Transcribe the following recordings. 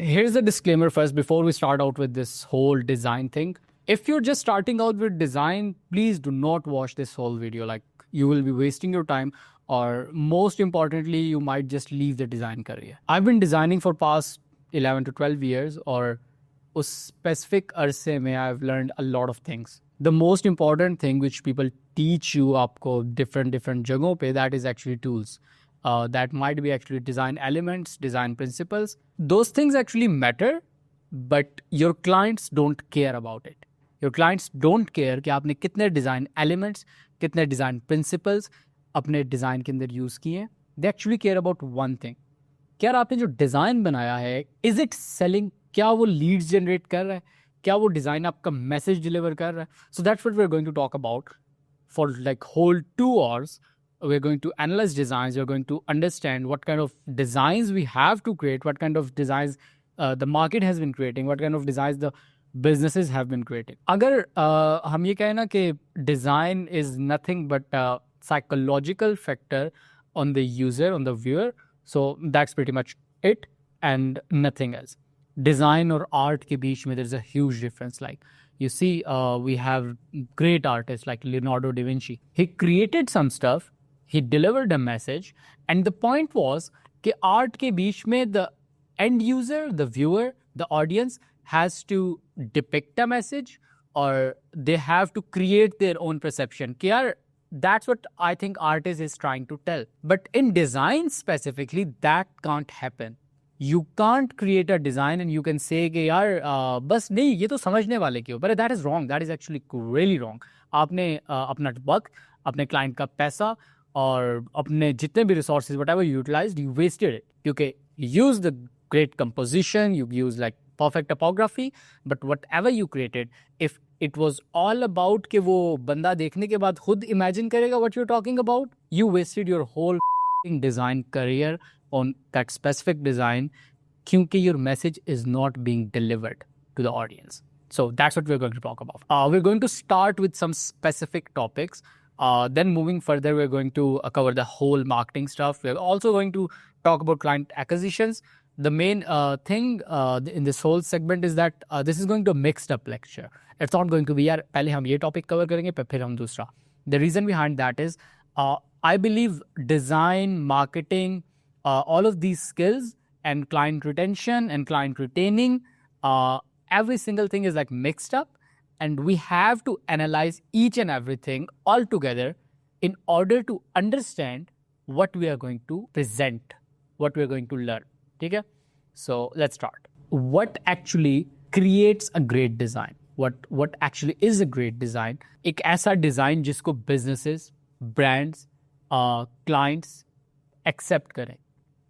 here's a disclaimer first before we start out with this whole design thing. If you're just starting out with design, please do not watch this whole video. Like, you will be wasting your time, or most importantly, you might just leave the design career. I've been designing for past 11 to 12 years, और उस specific अरसे में I've learned a lot of things. The most important thing which people teach you आपको different जगहों पे, that is actually tools. That might be actually design elements, design principles. Those things actually matter, but your clients don't care about it. Your clients don't care कि आपने कितने design elements, कितने design principles अपने design के अंदर use किए. They actually care about one thing. क्या आपने जो design बनाया है, is it selling? क्या वो leads generate कर रहा है? क्या वो design आपका message deliver कर रहा है? So that's what we're going to talk about for like whole 2 hours. We're going to analyze designs. We're going to understand what kind of designs we have to create, what kind of designs the market has been creating, what kind of designs the businesses have been creating. अगर हम ये कहें ना कि design is nothing but a psychological factor on the user, on the viewer, so that's pretty much it and nothing else. Design और art के बीच में there's a huge difference. Like, you see, we have great artists like Leonardo da Vinci. He created some stuff, he delivered a message, and the point was कि art के बीच में the end user, the viewer, the audience has to depict a message, or they have to create their own perception. कि यार, that's what I think artist is trying to tell. But in design specifically, that can't happen. You can't create a design and you can say कि यार बस नहीं, ये तो समझने वाले क्यों. But that is wrong. That is actually really wrong. आपने अपना वक्त, अपने client का पैसा और अपने जितने भी resources, whatever you utilized, you wasted it. क्योंकि you used the great composition, you used like perfect typography, but whatever you created, if it was all about कि वो बंदा देखने के बाद खुद imagine करेगा what you're talking about, you wasted your whole design career on that specific design क्योंकि your message is not being delivered to the audience. So that's what we're going to talk about. We're going to start with some specific topics. Then moving further, we're going to cover the whole marketing stuff. We're also going to talk about client acquisitions. The main thing in this whole segment is that this is going to be a mixed up lecture. It's not going to be यार पहले हम ये topic cover करेंगे फिर हम दूसरा. The reason behind that is I believe design, marketing, all of these skills and client retention and client retaining, every single thing is like mixed up, and we have to analyze each and everything all together in order to understand what we are going to present, what we are going to learn. Okay? So let's start. What actually creates a great design? What actually is a great design? एक ऐसा design जिसको businesses, brands, clients accept करें.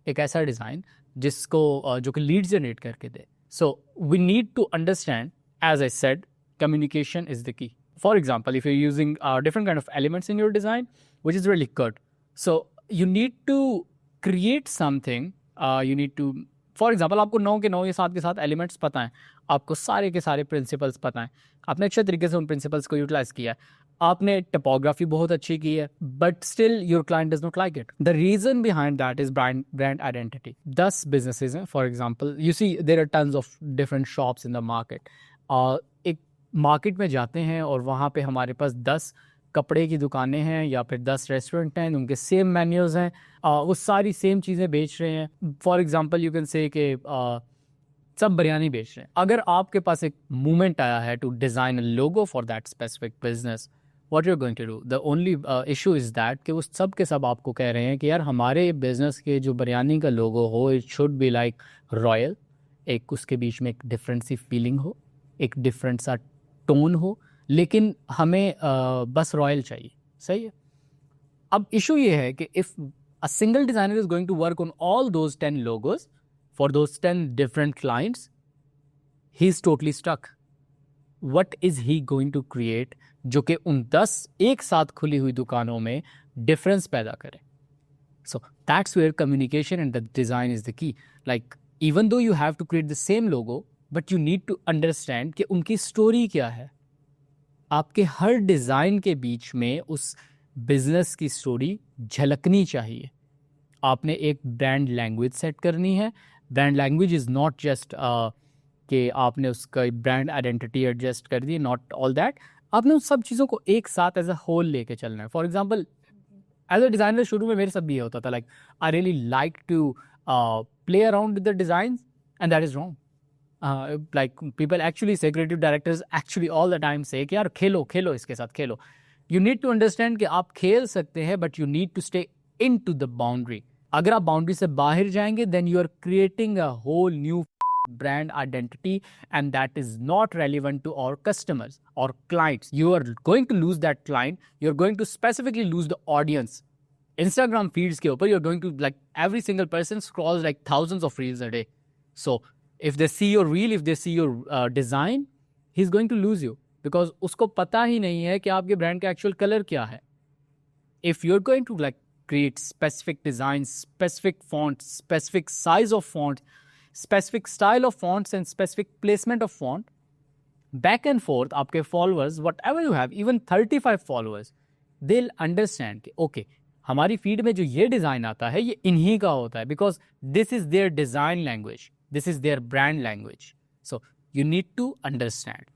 एक ऐसा design जिसको जो कि leads generate करके दे. So we need to understand, as I said, communication is the key. For example, if you're using different kind of elements in your design, which is really good. So you need to create something. You need to, for example, आपको 9 के 9 ये 7 के 7 elements पता हैं, आपको सारे के सारे principles पता हैं, आपने अच्छे तरीके से उन principles को utilize किया है, आपने typography बहुत अच्छी की है, but still your client does not like it. The reason behind that is brand identity. 10 businesses हैं, for example, you see there are tons of different shops in the market. एक market में जाते हैं और वहाँ पे हमारे पास 10 कपड़े की दुकानें हैं या फिर 10 रेस्टोरेंट हैं, उनके सेम मेन्यूज़ हैं, वो सारी सेम चीज़ें बेच रहे हैं. For example you can say कि सब बिरयानी बेच रहे हैं. अगर आपके पास एक मूवमेंट आया है to design a logo for that specific business, what you are going to do? The only issue is that कि वो सब के सब आपको कह रहे हैं कि यार हमारे बिजनेस के जो बिरयानी का लोगो हो, it should be like royal, एक उसके बीच में एक डिफरेंट सी फीलिंग हो, एक डिफरेंट सा टोन हो, लेकिन हमें बस रॉयल चाहिए. सही है. अब इशू ये है कि if a single designer is going to work on all those 10 logos for those 10 different clients, he is totally stuck. What is he going to create जो कि उन 10 एक साथ खुली हुई दुकानों में डिफरेंस पैदा करे? So that's where communication and the design is the key. Like even though you have to create the same logo, but you need to understand कि उनकी स्टोरी क्या है. आपके हर डिज़ाइन के बीच में उस बिजनेस की स्टोरी झलकनी चाहिए. आपने एक ब्रांड लैंग्वेज सेट करनी है, brand language is not just कि आपने उसका ब्रांड आइडेंटिटी एडजस्ट कर दी, नॉट ऑल दैट. आपने उन सब चीज़ों को एक साथ एज अ होल लेके चलना है. For example, as a designer शुरू में मेरे साथ भी ये होता था, like I really like to play around with the design, and that is wrong. Like people actually say, creative directors actually all the time say कि यार खेलो खेलो इसके साथ खेलो. You need to understand कि आप खेल सकते हैं, but you need to stay into the boundary. अगर आप बाउंड्री से बाहर जाएंगे, then you are creating a whole new brand identity, and that is not relevant to our customers or clients. You are going to lose that client. You're going to specifically lose the audience. Instagram feeds के ऊपर you're going to, like, every single person scrolls like thousands of reels a day. So if they see your reel, if they see your design, he's going to lose you, because उसको पता ही नहीं है कि आपके brand का actual colour क्या है. If you're going to like create specific designs, specific fonts, specific size of font, specific style of fonts and specific placement of font, back and forth, आपके followers, whatever you have, even 35 followers, they'll understand कि okay, हमारी feed में जो ये design आता है ये इन्हीं का होता है, because this is their design language, this is their brand language. So you need to understand.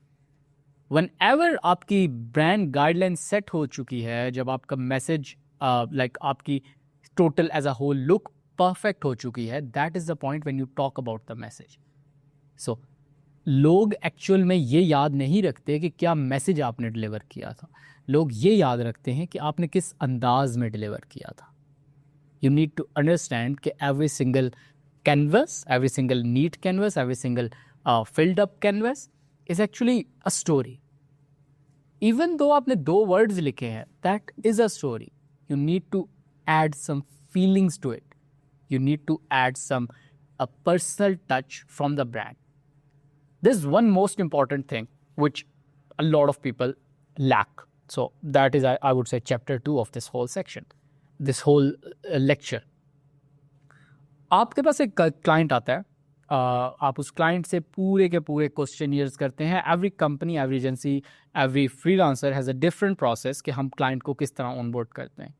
Whenever आपकी ब्रांड गाइडलाइन सेट हो चुकी है, जब आपका मैसेज लाइक आपकी total as a whole look perfect हो चुकी है, that is the point when you talk about the message. So लोग एक्चुअल में ये याद नहीं रखते कि क्या मैसेज आपने डिलीवर किया था. लोग ये याद रखते हैं कि आपने किस अंदाज में डिलीवर किया था. यू नीड टू अंडरस्टैंड कि every single canvas, every single neat canvas, every single filled up canvas is actually a story. Even though आपने 2 words लिखे हैं, that is a story. You need to add some feelings to it. You need to add some a personal touch from the brand. There's one most important thing which a lot of people lack. So that is, I would say, chapter 2 of this whole section, this whole lecture. आपके पास एक client आता है, आप उस client से पूरे के पूरे क्वेश्चनियर्स करते हैं. Every company, every agency, every freelancer has a different process कि हम क्लाइंट को किस तरह ऑनबोर्ड करते हैं.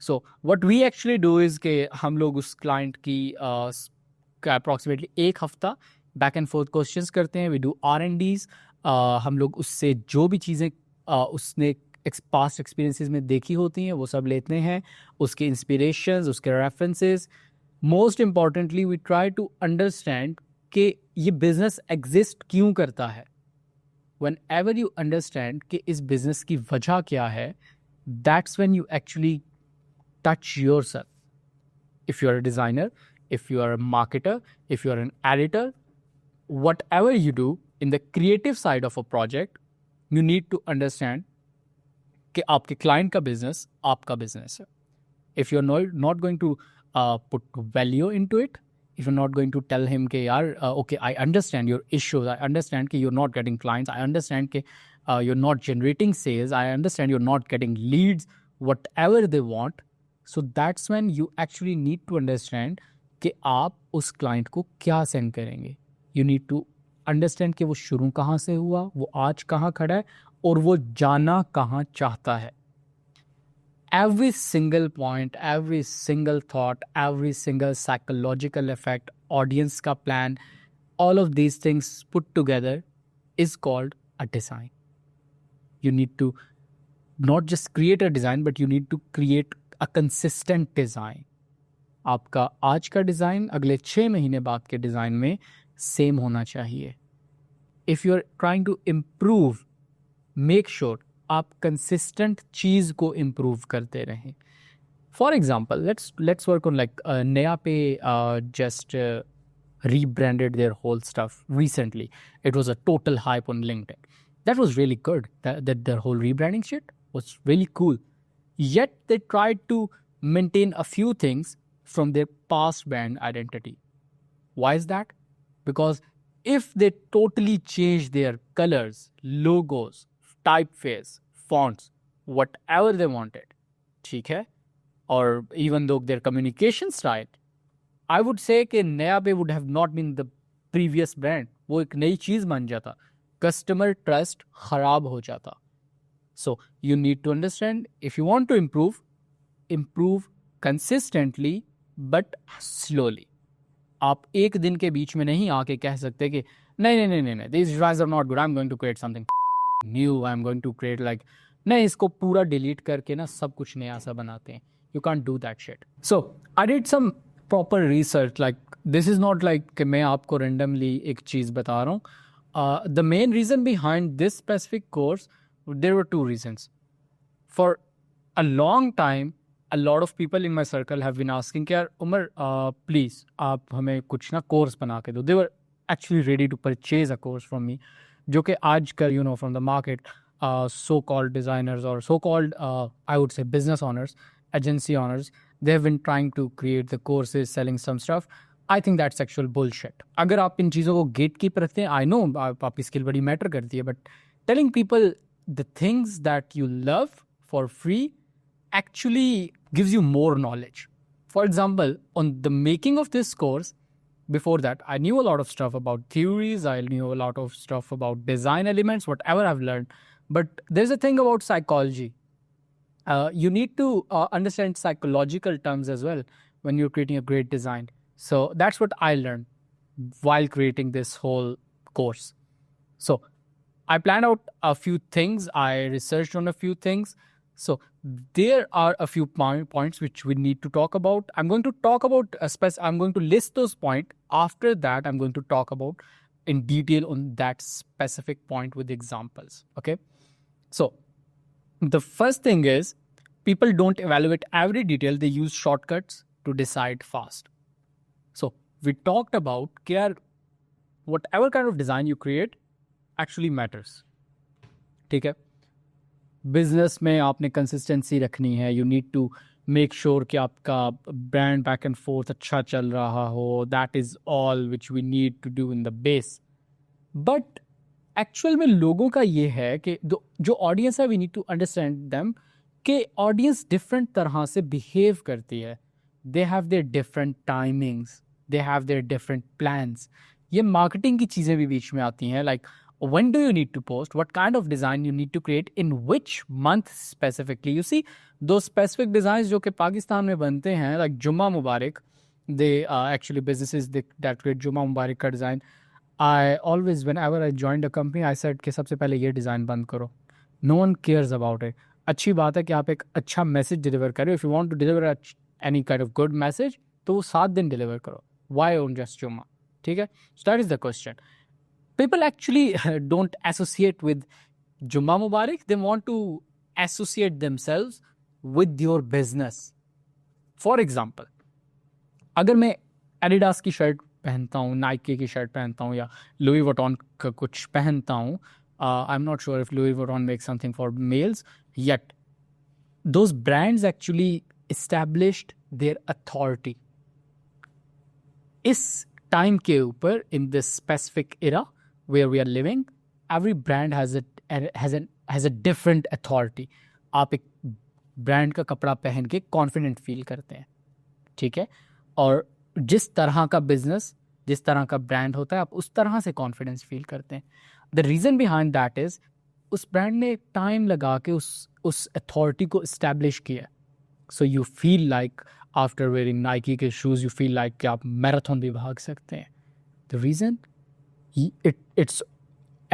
So what we actually do is कि हम लोग उस क्लाइंट की अप्रॉक्सीमेटली 1 हफ्ता बैक एंड फोर्थ क्वेश्चंस करते हैं. We do R&Ds. हम लोग उससे जो भी चीज़ें उसने पास्ट एक्सपीरियंसेस में देखी होती हैं वो सब लेते हैं, उसके इंस्पिरेशंस, उसके references. Most importantly we try to understand कि ये बिजनेस एग्जिस्ट क्यों करता है. व्हेन एवर यू अंडरस्टैंड कि इस बिजनेस की वजह क्या है, that's when you actually touch yourself. If you are a designer, if you are a marketer, if you are an editor, whatever you do in the creative side of a project, you need to understand कि आपके client का business आपका business है. If you are not going to put value into it, if you're not going to tell him कि यार okay, I understand your issues, I understand कि you're not getting clients, I understand कि you're not generating sales, I understand you're not getting leads, whatever they want. So that's when you actually need to understand कि आप उस client को क्या send करेंगे. You need to understand कि वो शुरू कहाँ से हुआ, वो आज कहाँ खड़ा है और वो जाना कहाँ चाहता है. Every single point, every single thought, every single psychological effect, audience ka plan, all of these things put together is called a design. You need to not just create a design, but you need to create a consistent design. आपका आज का design अगले 6 महीने बाद के design में same होना चाहिए. If you are trying to improve, make sure आप कंसिस्टेंट चीज़ को इम्प्रूव करते रहें. For example, let's work on like नया पे just rebranded their whole stuff recently. It was a total hype on LinkedIn. That was really good. That their whole rebranding shit was really cool. Yet they tried to maintain a few things from their past brand identity. Why is that? Because if they totally change their colors, logos, typeface, fonts, whatever they wanted, ठीक है, or even though their communication style, I would say कि नया पे would have not been the previous brand. वो एक नई चीज़ बन जाता, customer trust खराब हो जाता. So you need to understand, if you want to improve consistently but slowly. आप एक दिन के बीच में नहीं आके कह सकते कि नहीं नहीं नहीं नहीं नहीं these designs are not good, I'm going to create something new, I'm going to create like नहीं, इसको पूरा डिलीट करके ना सब कुछ नया सा बनाते हैं. You can't do that shit. So I did some proper research. Like this is not like कि मैं आपको randomly एक चीज़ बता रहा हूँ. The main reason behind this specific course, there were two reasons. For a long time, a lot of people in my circle have been asking कि यार Umar please आप हमें कुछ ना course बना के दो. They were actually ready to purchase a course from me, जो कि आजकल from the market, so-called designers or so-called I would say business owners, agency owners, they have been trying to create the courses, selling some stuff. I think that's actual bullshit. अगर आप इन चीज़ों को gatekeep रखते हैं, I know आपकी skill बड़ी matter करती है, but telling people the things that you love for free actually gives you more knowledge. For example, on the making of this course, before that, I knew a lot of stuff about theories, I knew a lot of stuff about design elements, whatever I've learned. But there's a thing about psychology. You need to understand psychological terms as well when you're creating a great design. So that's what I learned while creating this whole course. So I planned out a few things. I researched on a few things. So there are a few points which we need to talk about. I'm going to talk about I'm going to list those points. After that, I'm going to talk about in detail on that specific point with examples. Okay. So the first thing is people don't evaluate every detail. They use shortcuts to decide fast. So we talked about whatever kind of design you create actually matters. ठीक है. Business में आपने consistency रखनी है. You need to make sure कि आपका brand back and fourth अच्छा चल रहा हो. That is all which we need to do in the base. But actual में लोगों का ये है कि जो ऑडियंस है, we need to understand them कि ऑडियंस डिफरेंट तरह से बिहेव करती है. They have their different timings, they have their different plans. ये मार्केटिंग की चीज़ें भी बीच में आती हैं. Like when do you need to post, what kind of design you need to create, in which month specifically. You see those specific designs जो कि पाकिस्तान में बनते हैं, like जुम्मा मुबारक, they actually businesses that create जुम्मा मुबारक का design. I always, whenever I joined a company, I said कि सबसे पहले ये design बंद करो. No one cares about it. अच्छी बात है कि आप एक अच्छा मैसेज डिलीवर करें. If you want to deliver any kind of good message, तो वो 7 दिन डिलीवर करो. Why on just जुम्मा? ठीक है. So that is the question. People actually don't associate with Jummah Mubarak. They want to associate themselves with your business. For example, अगर मैं Adidas की शर्ट पहनता हूँ, Nike की शर्ट पहनता हूँ या Louis Vuitton का कुछ पहनता हूँ, I'm not sure if Louis Vuitton makes something for males yet. Those brands actually established their authority. इस टाइम के ऊपर, in this specific era where we are living, every brand has a different authority. आप एक brand का कपड़ा पहन के confident feel करते हैं. ठीक है. और जिस तरह का बिजनेस, जिस तरह का ब्रांड होता है, आप उस तरह से कॉन्फिडेंस फील करते हैं. The reason behind that is उस ब्रांड ने टाइम लगा के उस अथॉरिटी को इस्टेब्लिश किया. So you feel like after wearing Nike के शूज़, यू फील लाइक कि आप मैराथन भी भाग सकते हैं. The reason it's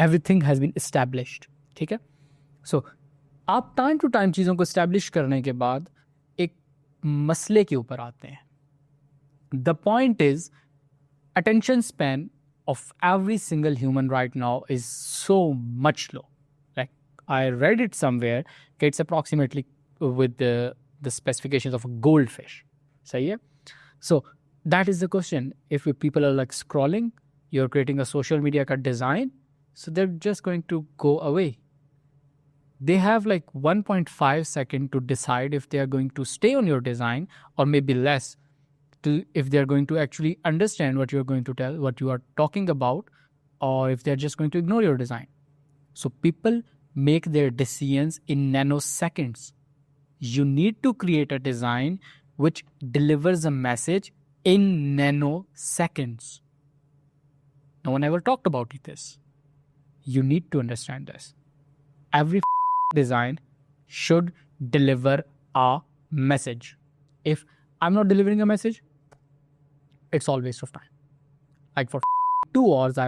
everything has been established. ठीक है. सो आप टाइम टू टाइम चीज़ों को इस्टेब्लिश करने के बाद एक मसले के ऊपर आते हैं. The point is attention span of every single human right now is so much low. Like I read it somewhere, it's approximately with the specifications of a goldfish. सही है. So that is the question. If people are like scrolling, you're creating a social media ka design, so they're just going to go away. They have like 1.5 seconds to decide if they are going to stay on your design, or maybe less, if they're going to actually understand what you're going to tell, what you are talking about, or if they're just going to ignore your design. So people make their decisions in nanoseconds. You need to create a design which delivers a message in nanoseconds. No one ever talked about this. You need to understand this. Every design should deliver a message. If I'm not delivering a message, it's all waste of time. Like for 2 hours,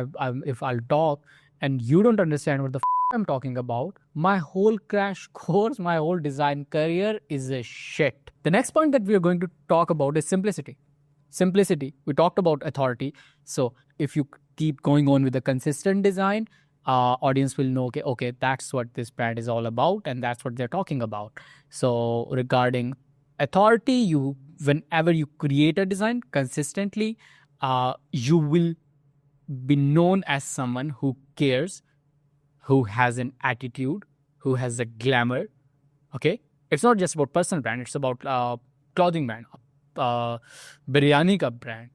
if I'll talk and you don't understand what the I'm talking about, my whole crash course, my whole design career is a shit. The next point that we are going to talk about is simplicity. Simplicity. We talked about authority. So if you keep going on with the consistent design, audience will know, okay, that's what this brand is all about, and that's what they're talking about. So regarding authority, whenever you create a design consistently, you will be known as someone who cares, who has an attitude, who has a glamour. Okay, it's not just about personal brand, it's about clothing brand, biryani ka brand,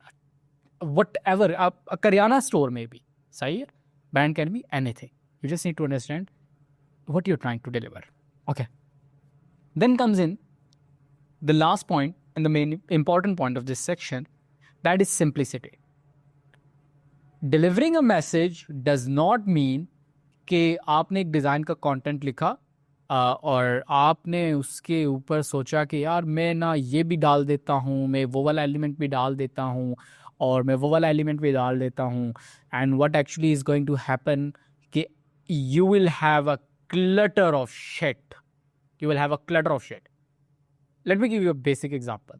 whatever, a karyana store maybe. Sahi hai? Brand can be anything. You just need to understand what you're trying to deliver. Okay. Then comes in the last point and the main important point of this section, that is simplicity. Delivering a message does not mean कि आपने एक design का content लिखा और आपने उसके ऊपर सोचा कि यार मैं ना ये भी डाल देता हूँ, मैं वो वाला एलिमेंट भी डाल देता हूँ और मैं वो वाला एलिमेंट भी डाल देता हूँ, and what actually is going to happen कि you will have a clutter of shit. You will have a clutter of shit. Let me give you a basic example.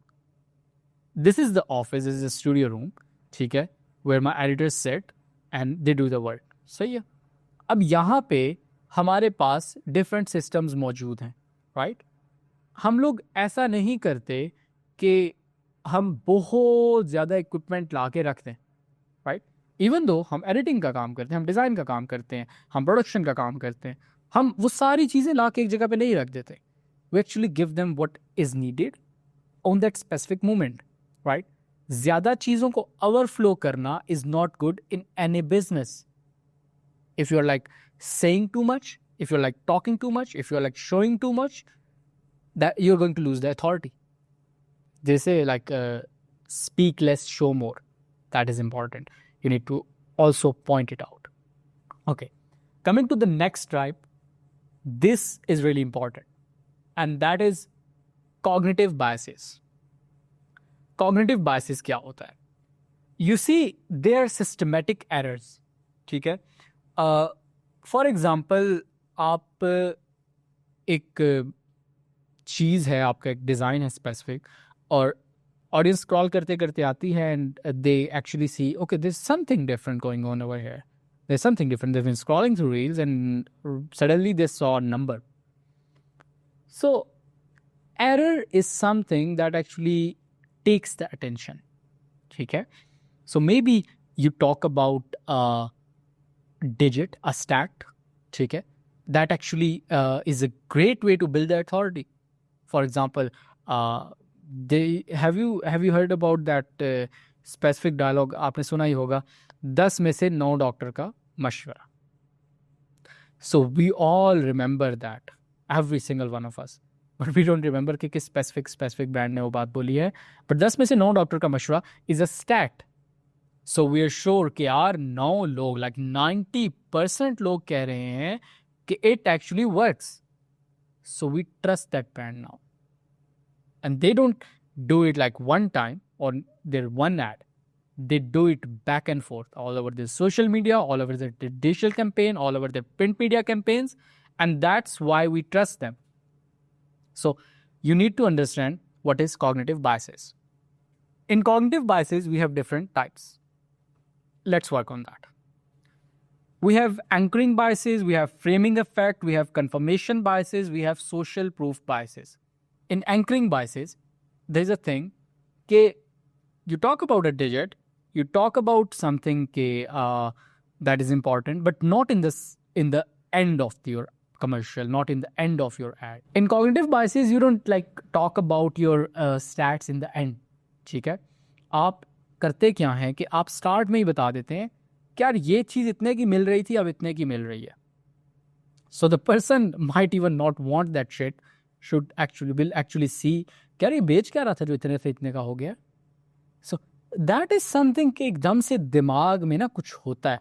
This is the office, this is a studio room, ठीक है, where my editors sit and they do the work. सही है. अब यहाँ पे हमारे पास different systems मौजूद हैं, राइट? हम लोग ऐसा नहीं करते कि हम बहुत ज़्यादा इक्विपमेंट ला के रख दें, राइट? इवन दो हम एडिटिंग का काम करते हैं, हम डिज़ाइन का काम करते हैं, हम प्रोडक्शन का काम करते हैं, हम वो सारी चीज़ें ला के एक जगह पे नहीं रख देते. We actually give them what is needed on that specific moment, right? ज़्यादा चीज़ों को ओवरफ्लो करना is not good in any business. If you're like saying too much, if you're like talking too much, if you're like showing too much, that you're going to lose the authority. They say like speak less, show more. That is important. You need to also point it out. Okay. Coming to the next type, this is really important. And that is cognitive biases. Cognitive biases क्या होता है? You see, they are systematic errors. ठीक है? For example, आप एक चीज़ है, आपका एक डिज़ाइन है स्पेसिफिक, और ऑडियंस स्क्रॉल करते करते आती है and they actually see okay there is something different going on over here, there is something different, they have been scrolling through reels and suddenly they saw a number. So error is something that actually takes the attention. ठीक है? So maybe you talk about digit, a stat, ठीक है, that actually is a great way to build the authority. For example, have you heard about that specific dialogue? आपने सुना ही होगा, 10 में से 9 doctor का मशवरा. So we all remember that, every single one of us, but we don't remember कि किस specific brand ने वो बात बोली है. But 10 में से 9 डॉक्टर का मशवरा is a stat. So we are sure कि यार 9 लोग, like 90% लोग कह रहे हैं कि it actually works. So we trust that brand now. And they don't do it like one time or their one ad. They do it back and forth all over the social media, all over the digital campaign, all over the print media campaigns. And that's why we trust them. So you need to understand what is cognitive biases. In cognitive biases, we have different types. Let's work on that. We have anchoring biases, we have framing effect, we have confirmation biases, we have social proof biases. In anchoring biases, there's a thing that you talk about a digit, you talk about something that is important, but not in the end of your commercial, not in the end of your ad. In cognitive biases, you don't like talk about your stats in the end. ठीक है? आप करते क्या हैं कि आप start में ही बता देते हैं कि यार ये चीज़ इतने की मिल रही थी, अब इतने की मिल रही है. So the person might even not want that shit, will actually see कि यार ये बेच क्या रहा था जो इतने से इतने का हो गया. सो दैट इज समथिंग कि एकदम से दिमाग में ना कुछ होता है.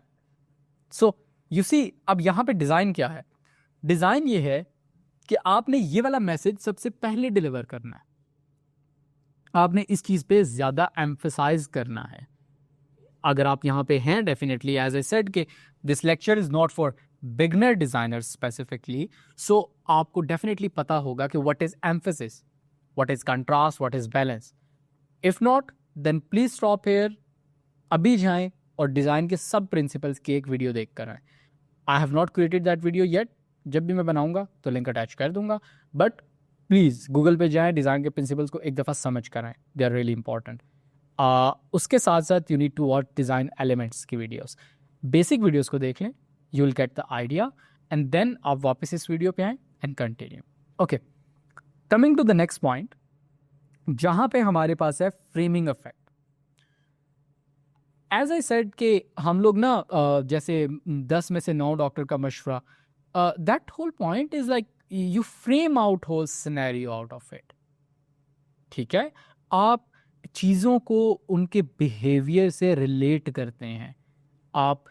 सो यू सी, अब यहाँ पे डिज़ाइन क्या है? डिज़ाइन ये है कि आपने ये वाला मैसेज सबसे पहले डिलीवर करना है, आपने इस चीज़ पे ज़्यादा एम्फसाइज करना है. अगर आप यहाँ पे हैं, डेफिनेटली एज आई सेड कि this lecture is not for beginner designer specifically, so आपको डेफिनेटली पता होगा कि what is emphasis, what is contrast, what is balance. If not then please stop here, अभी जाएं और डिजाइन के सब प्रिंसिपल्स की एक वीडियो देख कर आए. I have not created that video yet, जब भी मैं बनाऊंगा तो लिंक अटैच कर दूंगा, बट प्लीज़ गूगल पे जाएं, डिज़ाइन के प्रिंसिपल्स को एक दफ़ा समझ कर आएँ, दे आर रियली इंपॉर्टेंट. उसके साथ साथ you need to watch design elements की वीडियोस, बेसिक वीडियोस को देख लें, you will get the idea, and then आप वापस इस वीडियो पे आएँ and continue. Okay, coming to the next point, जहाँ पे हमारे पास है framing effect. As I said कि हम लोग ना जैसे 10 में से 9 डॉक्टर का मशवरा, that whole point is like you frame out whole scenario out of it. ठीक है, आप चीज़ों को उनके बिहेवियर से रिलेट करते हैं, आप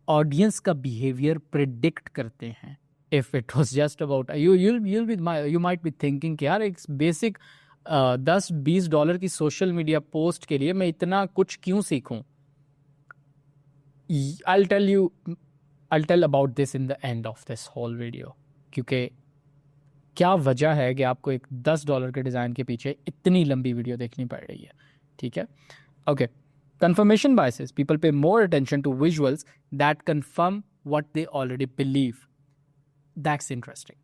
ऑडियंस का बिहेवियर प्रिडिक्ट करते हैं. If it was just about you might be thinking कि यार एक बेसिक $10-20 की सोशल मीडिया पोस्ट के लिए मैं इतना कुछ क्यों सीखूं. I'll tell about this in the end of this whole video, क्योंकि क्या वजह है कि आपको एक $10 के डिज़ाइन के पीछे इतनी लंबी वीडियो देखनी पड़ रही है. ठीक है, okay. Confirmation biases. People pay more attention to visuals that confirm what they already believe. That's interesting.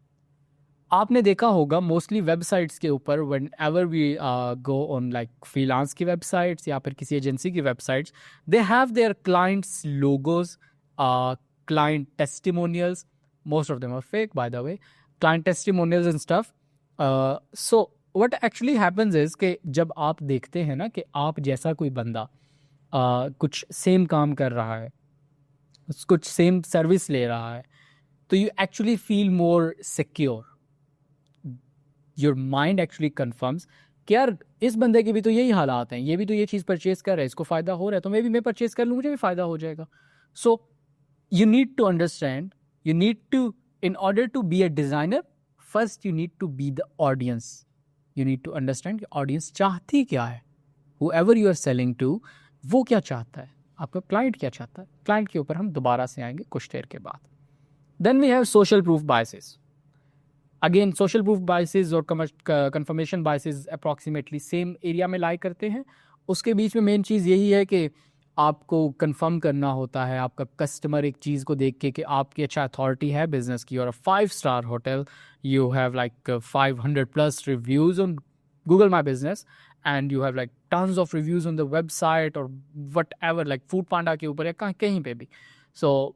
आपने देखा होगा मोस्टली वेबसाइट्स के ऊपर, whenever we go on like freelance की वेबसाइट्स या फिर किसी एजेंसी की websites, they have their clients logos, client testimonials, most of them are fake by the way, client testimonials and stuff. So what actually happens is कि जब आप देखते हैं ना कि आप जैसा कोई बंदा कुछ सेम काम कर रहा है, कुछ सेम सर्विस ले रहा है, तो you actually feel more secure. Your mind actually confirms कि यार इस बंदे के भी तो यही हालात हैं, ये भी तो ये चीज़ परचेज कर रहा है, इसको फ़ायदा हो रहा है, तो मैं परचेज कर लूँ, मुझे भी फ़ायदा हो जाएगा. सो you need to understand, you need to, in order to be a designer, first you need to be the audience. You need to understand कि audience चाहती क्या है, whoever you are selling to वो क्या चाहता है, आपका client क्या चाहता है. client के ऊपर हम दोबारा से आएंगे कुछ देर के बाद. Then we have social proof biases. Again, social proof biases और confirmation biases approximately same area में lie करते हैं. उसके बीच में मेन चीज़ यही है कि आपको कंफर्म करना होता है आपका कस्टमर एक चीज़ को देख के कि आपकी अच्छा अथॉरिटी है बिजनेस की, और 5-star hotel, you have like 500+ reviews on Google My Business, and you have like tons of reviews on the website और whatever, like Foodpanda के ऊपर या कहीं पे भी. सो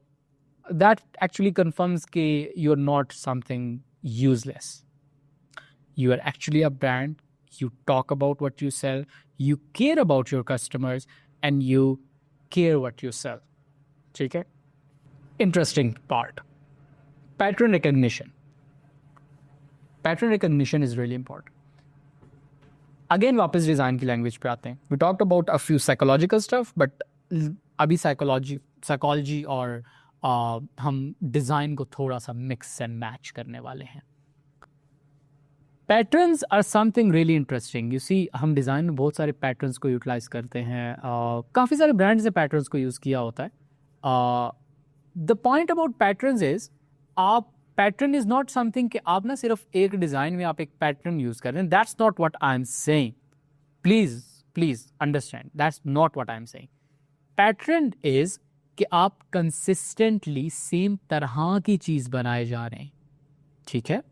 दैट एक्चुअली कन्फर्म्स कि you are not something useless. You are actually a brand, you talk about what you sell, you care about your customers, and you care what you sell. ठीक है? Interesting part. Pattern recognition. Pattern recognition is really important. Again, वापस design की language पे आते हैं. We talked about a few psychological stuff, but अभी psychology और हम डिज़ाइन को थोड़ा सा मिक्स एंड मैच करने वाले हैं. Patterns are something really interesting. You see, हम डिज़ाइन में बहुत सारे पैटर्न्स को यूटिलाइज करते हैं. काफ़ी सारे ब्रांड्स ने पैटर्न्स को यूज़ किया होता है. The point about patterns is, आप पैटर्न इज़ नॉट समथिंग कि आप ना सिर्फ एक डिज़ाइन में आप एक पैटर्न यूज़ कर रहे हैं. That's not what I am saying. Please understand, that's not what I am saying. Pattern is कि आप कंसिस्टेंटली सेम तरह की चीज़ बनाए जा रहे हैं. ठीक है,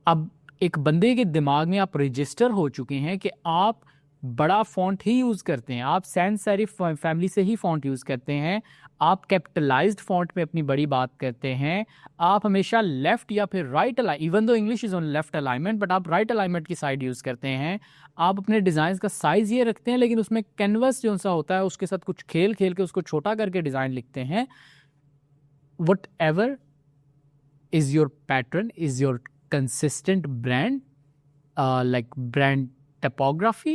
अब एक बंदे के दिमाग में आप रजिस्टर हो चुके हैं कि आप बड़ा फॉन्ट ही यूज़ करते हैं, आप सैंस सेरिफ फैमिली से ही फॉन्ट यूज़ करते हैं, आप कैपिटलाइज्ड फॉन्ट में अपनी बड़ी बात करते हैं, आप हमेशा लेफ़्ट या फिर right even though English is on left alignment, but आप राइट अलाइनमेंट की साइड यूज़ करते हैं. आप अपने डिज़ाइन का साइज़ ये रखते हैं, लेकिन उसमें कैनवस जो सा होता है उसके साथ कुछ खेल के उसको छोटा करके डिज़ाइन लिखते हैं. What ever is your pattern, is your consistent brand, like brand typography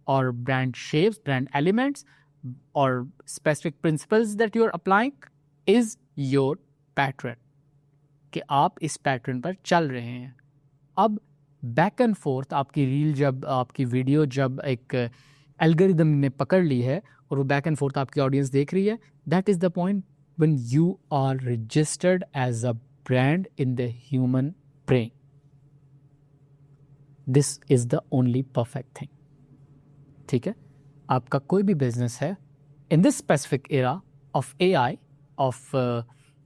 or brand shapes, brand elements, or specific principles that you are applying is your pattern. कि आप इस पैटर्न पर चल रहे हैं. अब बैक एंड फोर्थ आपकी reel जब, आपकी वीडियो जब एक एल्गोरिदम ने पकड़ ली है, और वो बैक एंड फोर्थ आपकी ऑडियंस देख रही है, that is the point when you are registered as a brand in the human brain. This is the only perfect thing. ठीक है, आपका कोई भी बिजनेस है in this specific era of AI, of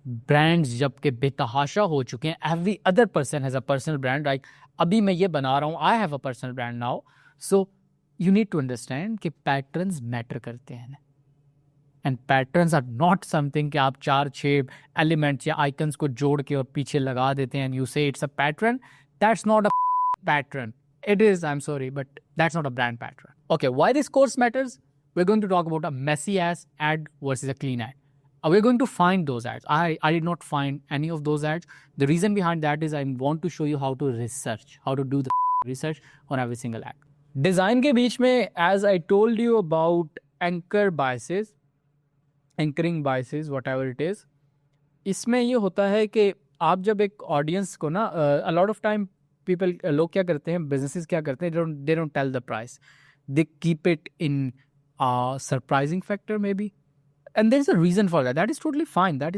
brands जबकि बेतहाशा हो चुके हैं. Every other person has a personal brand. Like अभी मैं ये बना रहा हूँ, I have a personal brand now. So you need to understand कि पैटर्न्स मैटर करते हैं. And patterns are not something कि आप 4-6 एलिमेंट्स या आइकन्स को जोड़ के और पीछे लगा देते हैं एंड यू से it's a pattern. That's not a pattern. It is, I'm sorry, but that's not a brand pattern. Okay, why this course matters? We're going to talk about a messy ass ad versus a clean ad. We're going to find those ads. I did not find any of those ads. The reason behind that is I want to show you how to research, how to do the research on every single ad. Design के बीच में, as I told you about anchor biases, anchoring biases, whatever it is, इसमें ये होता है कि आप जब एक ऑडियंस को ना a lot of time people लोग क्या करते हैं, बिजनेसेस क्या करते हैं, they don't tell the price, they keep it in a surprising factor maybe, and there is a reason for that. That is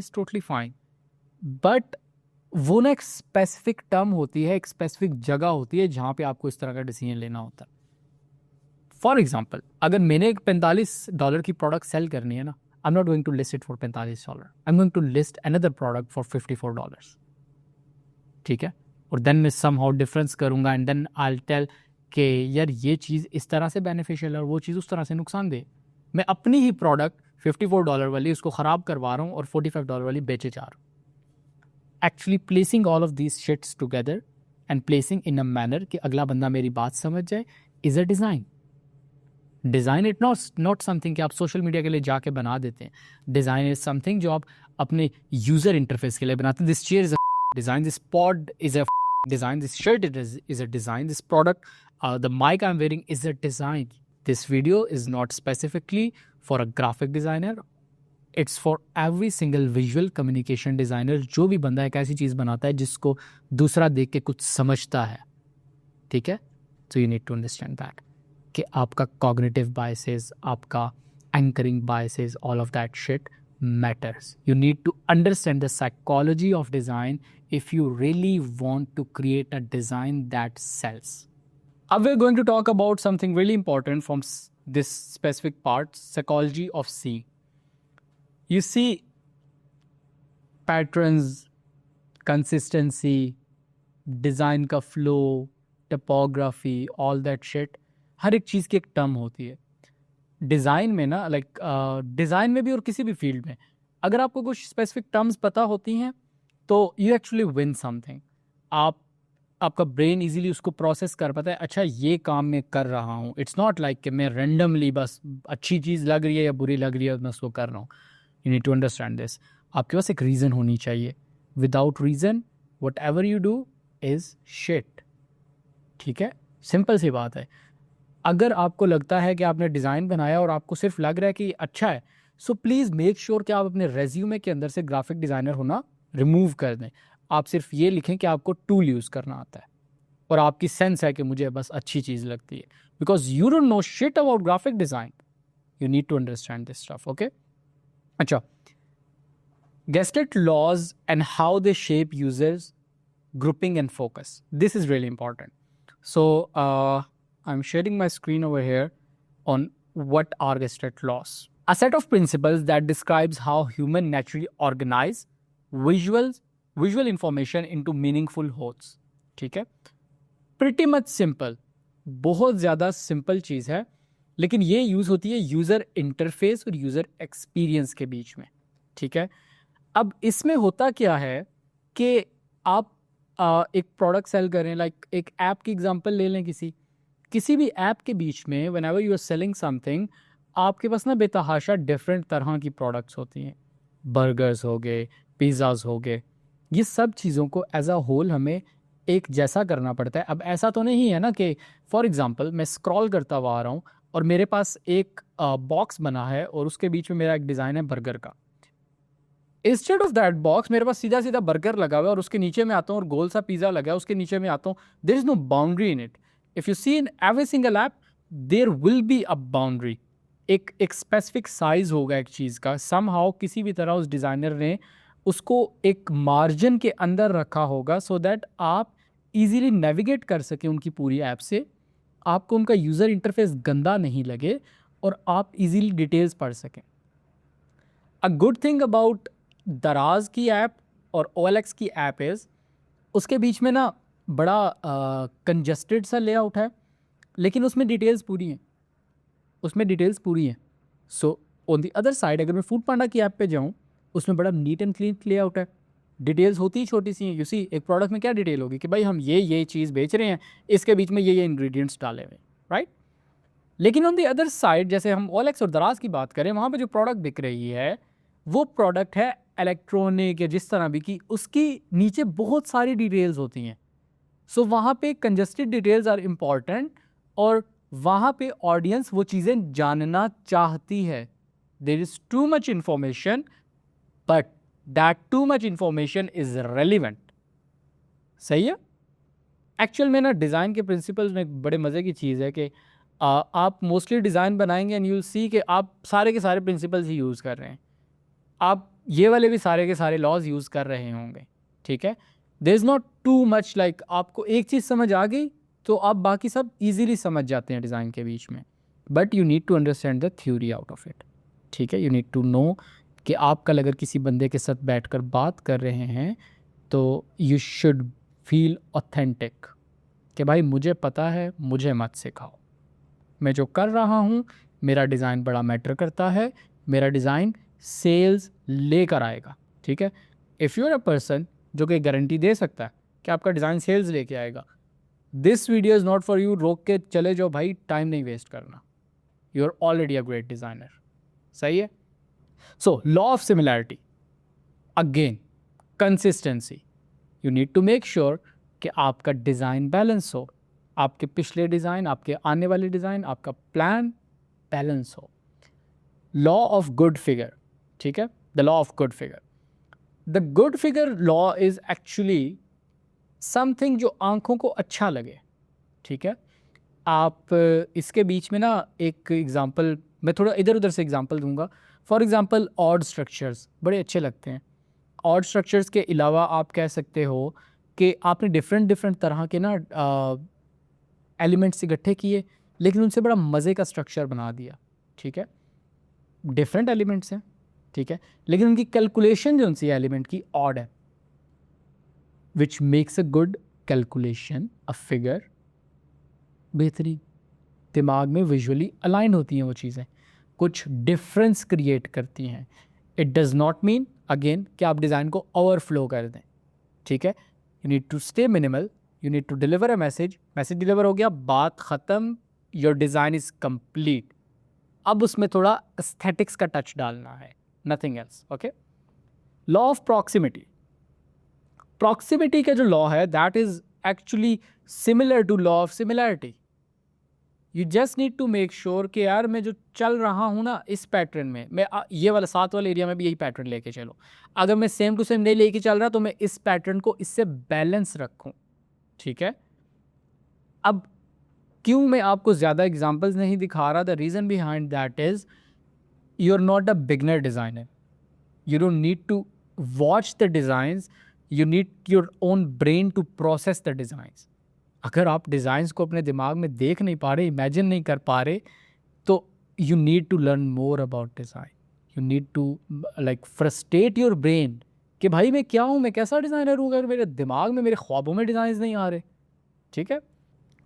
totally fine. But वो ना एक स्पेसिफिक टर्म होती है, एक स्पेसिफिक जगह होती है जहाँ पे आपको इस तरह का डिसीजन लेना होता है. फॉर एग्जाम्पल, अगर मैंने एक $45 की प्रोडक्ट सेल करनी है ना, I am not going to list it for $45, I am going to list another product for $54. ठीक है, और देन मैं समहाउ डिफरेंस करूँगा and then I will tell कि यार ये चीज़ इस तरह से बेनिफिशियल है और वो चीज़ उस तरह से नुकसानदेह. मैं अपनी ही प्रोडक्ट $54 वाली उसको ख़राब करवा रहा हूँ और $45 वाली बेचे जा रहा हूँ. Actually placing all of these sheets together and placing in a manner कि अगला बंदा मेरी बात समझ जाए is a design. Design it not something कि आप सोशल मीडिया के लिए जाके बना देते हैं. डिज़ाइन इज समथिंग जो आप अपने यूज़र इंटरफेस के लिए बनाते हैं. This chair is a design, this pod is a design, this shirt is a design, this product, the mic I'm wearing is a design. This video is not specifically for a graphic designer, it's for every single visual communication designer. जो भी बंदा एक ऐसी चीज़ बनाता है जिसको दूसरा देख के कुछ समझता है. ठीक है, so you need to understand that कि आपका cognitive biases, आपका anchoring biases, all of that shit matters. You need to understand the psychology of design if you really want to create a design that sells. Now we're going to talk about something really important from this specific part, psychology of seeing. You see patterns, consistency, design का flow, typography, all that shit. हर एक चीज़ की एक term होती है. Design में ना, like design में भी और किसी भी फील्ड में, अगर आपको कुछ स्पेसिफिक टर्म्स पता होती हैं तो यू एक्चुअली विन समथिंग. आपका ब्रेन इजीली उसको प्रोसेस कर पाता है. अच्छा, ये काम मैं कर रहा हूँ. इट्स नॉट लाइक कि मैं रेंडमली बस अच्छी चीज़ लग रही है या बुरी लग रही है मैं उसको कर रहा हूँ. You need to understand this. आपके पास एक रीज़न होनी चाहिए. Without reason whatever you do is shit. ठीक है, सिंपल सी बात है. अगर आपको लगता है कि आपने डिज़ाइन बनाया और आपको सिर्फ लग रहा है कि अच्छा है, सो प्लीज़ मेक श्योर कि आप अपने रेज्यूमे के अंदर से ग्राफिक डिज़ाइनर होना रिमूव कर दें. आप सिर्फ ये लिखें कि आपको टूल यूज़ करना आता है और आपकी सेंस है कि मुझे बस अच्छी चीज़ लगती है. Because you don't know shit about graphic design. You need to understand this stuff. Okay, अच्छा, Gestalt laws and how they shape users, grouping and focus. This is really important. So I'm sharing my screen over here on what are Gestalt laws. A set of principles that describes how human naturally organize visual information into meaningful wholes. ठीक है, pretty much simple. बहुत ज़्यादा simple चीज़ है, लेकिन ये use होती है user interface और यूज़र एक्सपीरियंस के बीच में. ठीक है, अब इसमें होता क्या है कि आप एक प्रोडक्ट सेल करें, लाइक एक ऐप की एग्जांपल ले लें. किसी भी ऐप के बीच में whenever you are selling something, आपके पास ना बेतहाशा डिफरेंट तरह की प्रोडक्ट्स होती हैं. बर्गर्स हो गए, पिज़्ज़ाज हो गए, ये सब चीज़ों को एज अ होल हमें एक जैसा करना पड़ता है. अब ऐसा तो नहीं है ना कि फॉर एग्जांपल मैं स्क्रॉल करता हुआ आ रहा हूँ और मेरे पास एक बॉक्स बना है और उसके बीच में मेरा एक डिज़ाइन है बर्गर का. इंस्टेड ऑफ दैट बॉक्स मेरे पास सीधा सीधा बर्गर लगा हुआ है और उसके नीचे में आता हूँ और गोल सा पिज़्ज़ा लगा है, उसके नीचे में आता हूँ. There is no boundary in it. If you see in every single app there will be a boundary. एक स्पेसिफिक साइज होगा एक चीज़ का, समहाउ किसी भी तरह उस डिज़ाइनर ने उसको एक मार्जिन के अंदर रखा होगा सो दैट आप इजीली नेविगेट कर सकें उनकी पूरी ऐप से, आपको उनका यूज़र इंटरफेस गंदा नहीं लगे और आप इजीली डिटेल्स पढ़ सकें। अ गुड थिंग अबाउट दराज की ऐप और OLX की ऐप इज़ उसके बीच में ना बड़ा कंजस्टेड सा लेआउट है, लेकिन उसमें डिटेल्स पूरी हैं, उसमें डिटेल्स पूरी हैं। So on the other side अगर मैं फूड पांडा की ऐप पे जाऊँ, उसमें बड़ा नीट एंड क्लीन लेआउट है, डिटेल्स होती ही छोटी सी हैं। यू सी एक प्रोडक्ट में क्या डिटेल होगी कि भाई हम ये चीज़ बेच रहे हैं, इसके बीच में ये इंग्रेडिएंट्स डाले हुए हैं, राइट। लेकिन ऑन द अदर साइड जैसे हम OLX और दराज की बात करें, वहाँ पे जो प्रोडक्ट बिक रही है वो प्रोडक्ट है इलेक्ट्रॉनिक या जिस तरह भी की, उसकी नीचे बहुत सारी डिटेल्स होती हैं। सो वहाँ पे कंजस्टेड डिटेल्स आर इम्पॉर्टेंट और वहाँ पे ऑडियंस वो चीज़ें जानना चाहती है। There is too much information but that too much information is relevant. सही है। एक्चुअल में ना डिज़ाइन के प्रिंसिपल्स में एक बड़े मज़े की चीज़ है कि आप मोस्टली डिज़ाइन बनाएंगे एंड यू विल सी कि आप सारे के सारे प्रिंसिपल्स ही यूज़ कर रहे हैं, आप ये वाले भी सारे के सारे लॉज यूज़ कर रहे होंगे, ठीक है। There is not too much like आपको एक चीज़ समझ आ गई तो आप बाकी सब इजीली समझ जाते हैं डिज़ाइन के बीच में, but you need to understand the theory out of it, ठीक है। यू नीड टू नो कि आप कल अगर किसी बंदे के साथ बैठकर बात कर रहे हैं तो यू शुड फील ऑथेंटिक कि भाई मुझे पता है, मुझे मत सिखाओ, मैं जो कर रहा हूँ मेरा डिज़ाइन बड़ा मैटर करता है, मेरा डिज़ाइन सेल्स लेकर आएगा, ठीक है। If you are a person जो कि गारंटी दे सकता है कि आपका डिज़ाइन सेल्स लेके आएगा, this video is not for you. रोक के चले जाओ भाई, टाइम नहीं वेस्ट करना, you are already a great designer. सही है। So law of similarity, again consistency, you need to make sure कि आपका डिज़ाइन बैलेंस हो, आपके पिछले डिज़ाइन, आपके आने वाले डिज़ाइन, आपका प्लान बैलेंस हो। लॉ ऑफ गुड फिगर, ठीक है, the law of good figure. The good figure law is actually something जो आंखों को अच्छा लगे, ठीक है। आप इसके बीच में ना एक एग्जांपल, मैं थोड़ा इधर उधर से एग्जांपल दूंगा। फॉर एग्जांपल ऑड स्ट्रक्चर्स बड़े अच्छे लगते हैं। ऑड स्ट्रक्चर्स के अलावा आप कह सकते हो कि आपने डिफरेंट डिफरेंट तरह के ना एलिमेंट्स इकट्ठे किए, लेकिन उनसे बड़ा मज़े का स्ट्रक्चर बना दिया, ठीक है। डिफरेंट एलिमेंट्स हैं, ठीक है, लेकिन उनकी कैलकुलेशन जो उनसी एलिमेंट की ऑड है, which makes a good calculation a figure. बेहतरीन, दिमाग में विजुअली अलाइन होती हैं वो चीज़ें, कुछ डिफरेंस क्रिएट करती हैं। It does not mean again कि आप डिज़ाइन को ओवरफ्लो कर दें, ठीक है। You need to stay minimal, you need to deliver a message, message deliver हो गया, बात ख़त्म, योर डिज़ाइन इज़ कंप्लीट। अब उसमें थोड़ा एस्थेटिक्स का टच डालना है, nothing else, okay. Law of proximity, proximity का जो लॉ है that is actually similar to law of similarity. You just need to make sure कि यार मैं जो चल रहा हूँ ना इस पैटर्न में, मैं ये वाला 7 वाले एरिया में भी यही पैटर्न लेके चलो। अगर मैं सेम टू सेम नहीं लेके चल रहा तो मैं इस पैटर्न को इससे बैलेंस रखूँ, ठीक है। अब क्यों मैं आपको ज़्यादा एग्जाम्पल्स नहीं दिखा रहा, the reason behind that is you are not a beginner designer, you don't need to watch the designs, you need your own brain to process the designs. अगर आप डिज़ाइंस को अपने दिमाग में देख नहीं पा रहे, इमेजिन नहीं कर पा रहे, तो you need to learn more about design. You need to like frustrate your brain कि भाई मैं क्या हूँ, मैं कैसा डिज़ाइनर हूँ अगर मेरे दिमाग में, मेरे ख्वाबों में डिज़ाइंस नहीं आ रहे, ठीक है।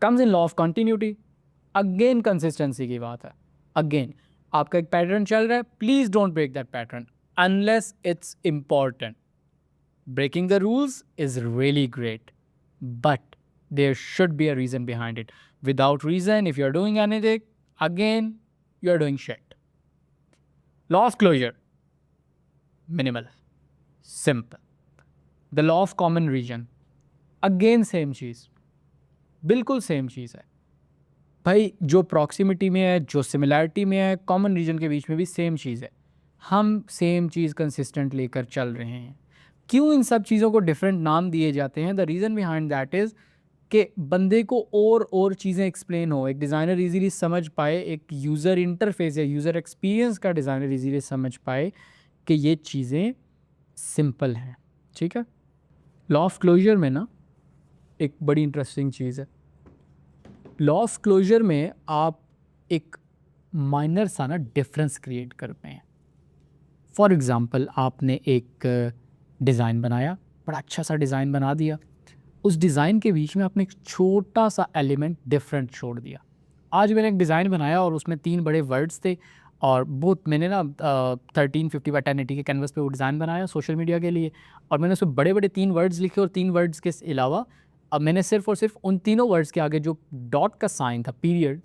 Comes in law of continuity, again consistency की बात है। अगेन आपका एक पैटर्न चल रहा है, please don't break that pattern unless it's important. Breaking the rules is really great, but there should be a reason behind it. Without reason, if you're doing anything, again, you're doing shit. Law of closure, minimal, simple. The law of common region, again same चीज़, बिल्कुल same चीज़ है भाई। जो proximity में है, जो similarity में है, common reason के बीच में भी सेम चीज़ है। हम सेम चीज़ कंसिस्टेंट लेकर चल रहे हैं। क्यों इन सब चीज़ों को डिफरेंट नाम दिए जाते हैं? The reason behind that is कि बंदे को और चीज़ें एक्सप्लेन हो, एक डिज़ाइनर इजीली समझ पाए, एक यूज़र इंटरफेस या यूज़र एक्सपीरियंस का डिज़ाइनर इजीली समझ पाए कि ये चीज़ें सिंपल हैं, ठीक है। लॉ ऑफ क्लोजर में ना एक बड़ी इंटरेस्टिंग चीज़ है। लॉ ऑफ क्लोजर में आप एक माइनर सा ना डिफरेंस क्रिएट करते हैं। फॉर एग्ज़ाम्पल आपने एक डिज़ाइन बनाया, बड़ा अच्छा सा डिज़ाइन बना दिया, उस डिज़ाइन के बीच में आपने एक छोटा सा एलिमेंट डिफरेंट छोड़ दिया। आज मैंने एक डिज़ाइन बनाया और उसमें 3 बड़े वर्ड्स थे और बहुत मैंने ना 1350 बाय 1080 के कैनवस पे वो डिज़ाइन बनाया सोशल मीडिया के लिए, और मैंने उसमें बड़े-बड़े 3 वर्ड्स लिखे और 3 वर्ड्स के अलावा अब मैंने सिर्फ़ और सिर्फ उन तीनों वर्ड्स के आगे जो डॉट का साइन था, पीरियड,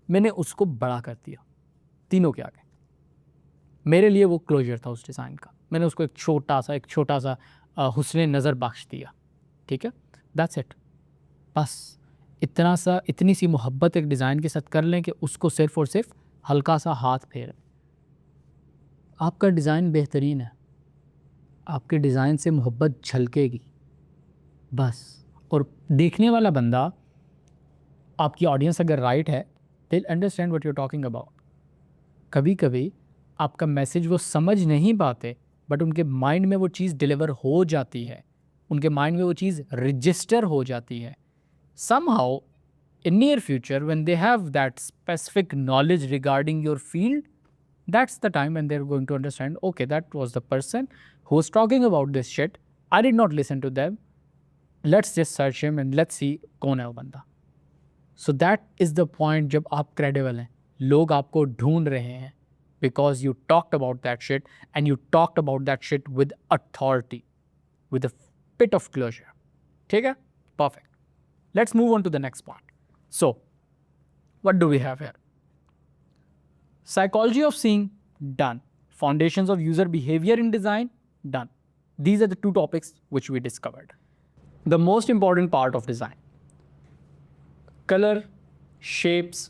मैंने उसको बड़ा कर दिया तीनों के आगे। मेरे लिए वो क्लोजर था उस डिज़ाइन का। मैंने उसको एक छोटा सा हुस्न नज़र बख्श दिया, ठीक है। That's it. बस इतनी सी मोहब्बत एक डिज़ाइन के साथ कर लें कि उसको सिर्फ़ और सिर्फ हल्का सा हाथ फेरें, आपका डिज़ाइन बेहतरीन है, आपके डिज़ाइन से मोहब्बत झलकेगी बस। और देखने वाला बंदा, आपकी ऑडियंस अगर राइट है, they will understand what you are talking about. कभी कभी आपका मैसेज वो समझ नहीं पाते, बट उनके माइंड में वो चीज़ डिलीवर हो जाती है, उनके माइंड में वो चीज़ रजिस्टर हो जाती है। somehow in near future when they have that specific knowledge regarding your field, that's the time when they're going to understand, okay, that was the person who was talking about this shit, I did not listen to them, let's just search him and let's see कौन है वो बंदा। So that is the point जब आप credible हैं, लोग आपको ढूंढ रहे हैं, because you talked about that shit and you talked about that shit with authority, with a bit of closure, ठीक है? Perfect. Let's move on to the next part. So, what do we have here? Psychology of seeing, done. Foundations of user behavior in design, done. These are the 2 topics which we discovered. The most important part of design: color, shapes,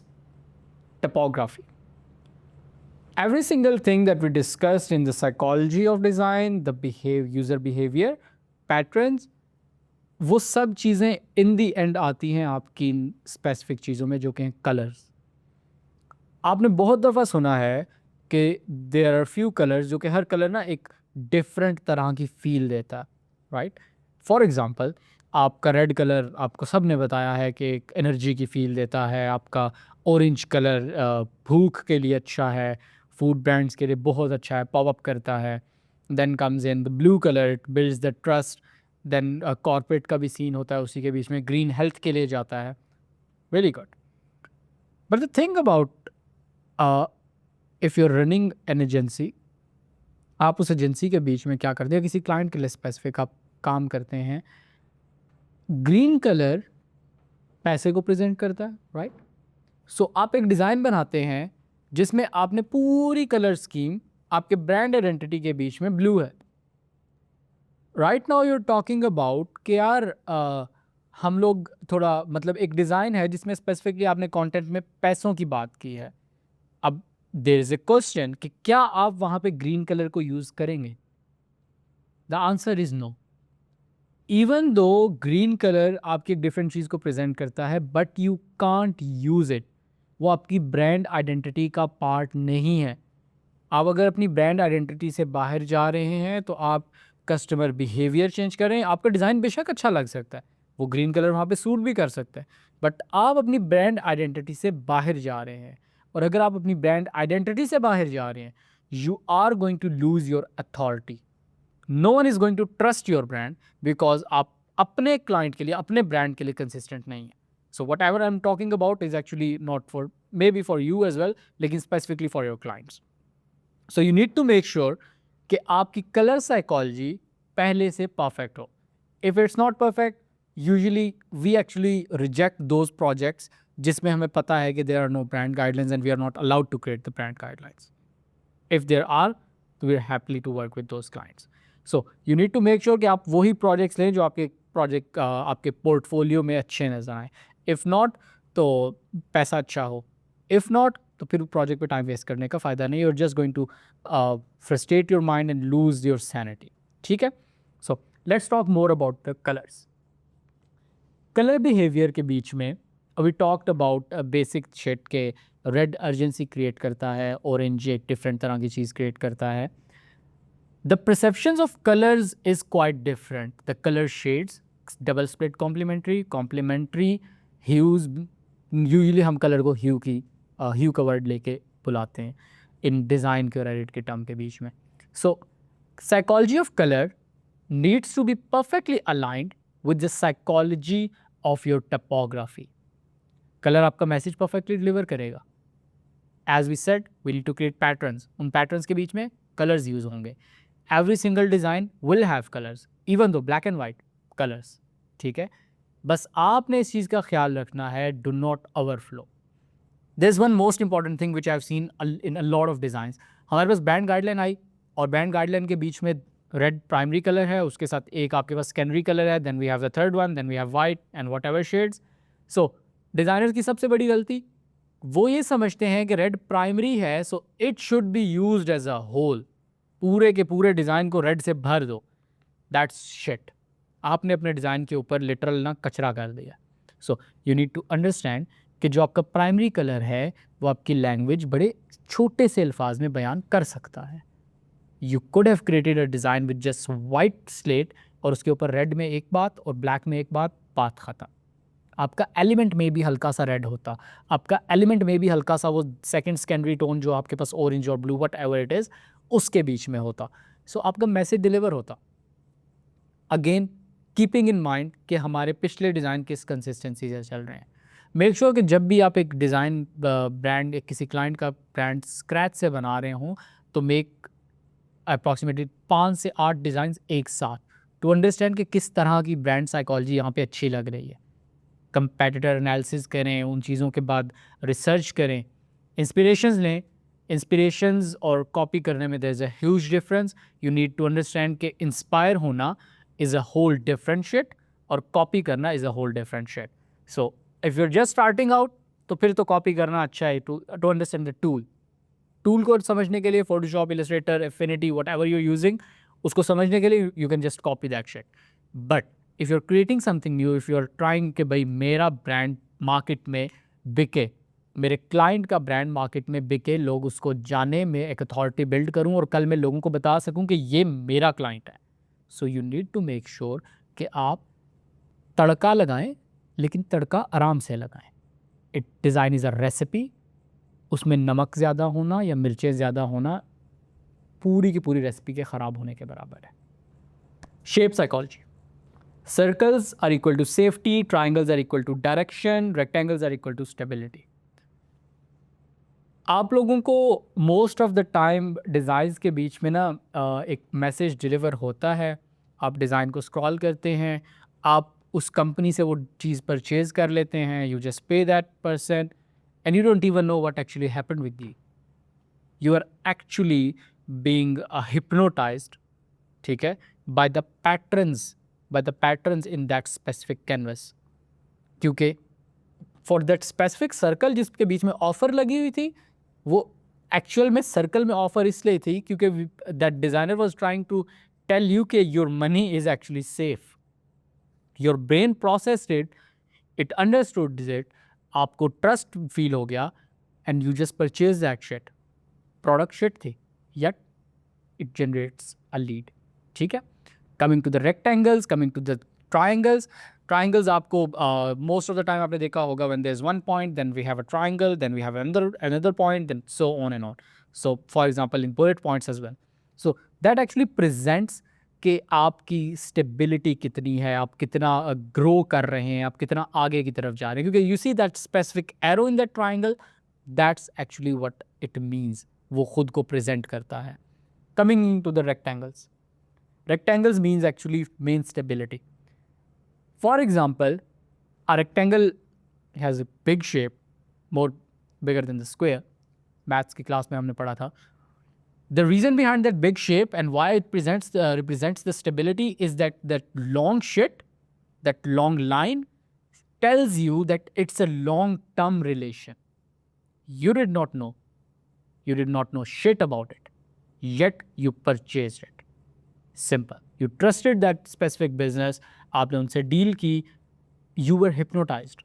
typography. Every single thing that we discussed in the psychology of design, the user behavior, patterns, वो सब चीज़ें इन दी and आती हैं आपकी specific चीज़ों में, जो कि हैं कलर्स। आपने बहुत दफ़ा सुना है कि देयर आर फ्यू कलर्स, जो कि हर कलर ना एक डिफरेंट तरह की फील देता है, राइट। फॉर एग्ज़ाम्पल, आपका रेड कलर आपको सब ने बताया है कि एक एनर्जी की फील देता है। आपका ऑरेंज कलर भूख के लिए अच्छा है, फूड ब्रांड्स के लिए बहुत अच्छा है, पॉप अप करता है। Then comes in the blue colour, it builds the trust. Then corporate का भी सीन होता है उसी के बीच में, ग्रीन हेल्थ के लिए जाता है। Very good. But the thing about, if you are running an agency, आप उस एजेंसी के बीच में क्या करते हैं, किसी क्लाइंट के लिए स्पेसिफिक आप काम करते हैं, ग्रीन कलर पैसे को प्रेजेंट करता है, राइट। सो आप एक डिज़ाइन बनाते हैं जिसमें आपने पूरी कलर स्कीम आपके ब्रांड आइडेंटिटी के बीच में ब्लू है। Right now you are talking about कि यार हम लोग थोड़ा, मतलब एक डिज़ाइन है जिसमें स्पेसिफिकली आपने कंटेंट में पैसों की बात की है। अब देयर इज़ ए क्वेश्चन कि क्या आप वहाँ पे ग्रीन कलर को यूज़ करेंगे? The answer is no. Even though green colour आपकी एक डिफरेंट चीज़ को प्रेजेंट करता है, but you can't use it. वो आपकी ब्रांड आइडेंटिटी का पार्ट नहीं है। आप अगर अपनी ब्रांड आइडेंटिटी से बाहर जा रहे हैं तो आप कस्टमर बिहेवियर चेंज करें। आपका डिज़ाइन बेशक अच्छा लग सकता है, वो ग्रीन कलर वहाँ पे सूट भी कर सकता है, बट आप अपनी ब्रांड आइडेंटिटी से बाहर जा रहे हैं। और अगर आप अपनी ब्रांड आइडेंटिटी से बाहर जा रहे हैं, you are going to lose your authority. No one is going to trust your brand, because आप अपने क्लाइंट के लिए, अपने ब्रांड के लिए कंसिस्टेंट नहीं है। So whatever I am talking about is actually not for, maybe for you as well, लेकिन specifically for your clients. So you need to make sure कि आपकी कलर साइकोलॉजी पहले से perfect हो। If it's not perfect, usually we actually reject those projects जिसमें हमें पता है कि there are no brand guidelines and we are not allowed to create the brand guidelines. If there are, तो we are happily to work with those clients. So you need to make sure कि आप वही projects लें जो आपके project आपके portfolio में अच्छे नजर आएँ। इफ़ नॉट, तो पैसा अच्छा हो। इफ़ नॉट, तो फिर प्रोजेक्ट पे टाइम वेस्ट करने का फ़ायदा नहीं। You are just going to frustrate your mind and lose your sanity. ठीक है। So let's talk more about the colours. Colour behaviour के बीच में we talked about basic shade के रेड अर्जेंसी क्रिएट करता है, ऑरेंज एक डिफरेंट तरह की चीज़ क्रिएट करता है. The perceptions of colors is quite different. The color shades, double split complementary hues. Usually हम color को hue का word लेके बुलाते हैं in design के और edit के term के बीच में. So psychology of color needs to be perfectly aligned with the psychology of your typography. Color आपका message perfectly deliver करेगा. As we said, we need to create patterns. उन patterns के बीच में colors use होंगे. Every single design will have colors, even though black and white colors. ठीक है, बस आपने इस चीज़ का ख्याल रखना है, do not overflow. There's one most important thing which I've seen in a lot of designs. हमारे पास brand guideline आई और brand guideline के बीच में red primary color है, उसके साथ एक आपके पास secondary color है, then we have the third one, then we have white and whatever shades. So designers की सबसे बड़ी गलती वो ये समझते हैं कि red primary है, so it should be used as a whole. पूरे के पूरे डिज़ाइन को रेड से भर दो. That's shit. आपने अपने डिज़ाइन के ऊपर लिटरल ना कचरा कर दिया. So you need to understand कि जो आपका प्राइमरी कलर है वो आपकी लैंग्वेज बड़े छोटे से अल्फाज में बयान कर सकता है. You could have created a design with just white slate और उसके ऊपर रेड में एक बात और ब्लैक में एक बात ख़त्म. आपका एलिमेंट में भी हल्का सा रेड होता, आपका एलिमेंट में भी हल्का सा वो सेकंड सेकेंडरी टोन जो आपके पास ऑरेंज और blue what ever it is उसके बीच में होता. सो आपका मैसेज डिलीवर होता. अगेन कीपिंग इन माइंड कि हमारे पिछले डिज़ाइन किस कंसिस्टेंसी से चल रहे हैं. मेक श्योर कि जब भी आप एक डिज़ाइन ब्रांड किसी क्लाइंट का ब्रांड स्क्रैच से बना रहे हों तो मेक अप्रॉक्सीमेटली 5 से 8 डिज़ाइन एक साथ टू अंडरस्टैंड कि किस तरह की ब्रांड साइकोलॉजी यहाँ पे अच्छी लग रही है. कंपेटिटर एनालिसिस करें, उन चीज़ों के बाद रिसर्च करें, इंस्पिरेशंस लें. इंस्पिरेशंस और कॉपी करने में there is a huge difference. You need to understand कि इंस्पायर होना is a whole different shit और कॉपी करना is a whole different shit. So if you are just starting out तो फिर तो कॉपी करना अच्छा है टू अंडरस्टैंड द टूल को समझने के लिए Photoshop, Illustrator, Affinity, whatever you using, उसको समझने के लिए you can just copy that shit. But if you are creating something new, if you are trying कि भाई मेरा ब्रांड मार्केट में बिके, मेरे क्लाइंट का ब्रांड मार्केट में बिके, लोग उसको जाने में एक अथॉरिटी बिल्ड करूं और कल मैं लोगों को बता सकूं कि ये मेरा क्लाइंट है. So you need to make sure कि आप तड़का लगाएं, लेकिन तड़का आराम से लगाएं. It design is a recipe. उसमें नमक ज़्यादा होना या मिर्चें ज़्यादा होना पूरी की पूरी रेसिपी के ख़राब होने के बराबर है. Shape psychology. Circles are equal to safety, triangles are equal to direction, rectangles are equal to stability. आप लोगों को most of the time designs के बीच में ना एक मैसेज डिलीवर होता है. आप डिज़ाइन को स्क्रॉल करते हैं, आप उस कंपनी से वो चीज़ परचेज़ कर लेते हैं, you just pay that person and you don't even know what actually happened with you. You are actually being hypnotized, ठीक है, by the patterns in that specific canvas. क्योंकि फॉर दैट स्पेसिफिक सर्कल जिसके बीच में offer लगी हुई थी, वो एक्चुअल में सर्कल में ऑफ़र इसलिए थी क्योंकि that designer was trying to tell you कि your money is actually safe. Your brain processed it, it understood it, आपको ट्रस्ट फील हो गया and you just purchase that shit. Product shit थी, yet it generates a lead. ठीक है. Coming to the rectangles, coming to the triangles आपको most of the time आपने देखा होगा when there's one point, then we have a triangle, then we have another point, then so on and on. So for example in bullet points as well. So that actually presents कि आपकी stability कितनी है, आप कितना grow कर रहे हैं, आप कितना आगे की तरफ जा रहे हैं. क्योंकि you see that specific arrow in that triangle, that's actually what it means. वो खुद को प्रेजेंट करता है. Coming to the rectangles means actually main stability. For example, a rectangle has a big shape, more bigger than the square. Maths की class में हमने पढ़ा था. The reason behind that big shape and why it represents the stability is that long shit, that long line tells you that it's a long-term relation. You did not know shit about it, yet you purchased it. Simple. You trusted that specific business, आपने उनसे deal की, you were hypnotized.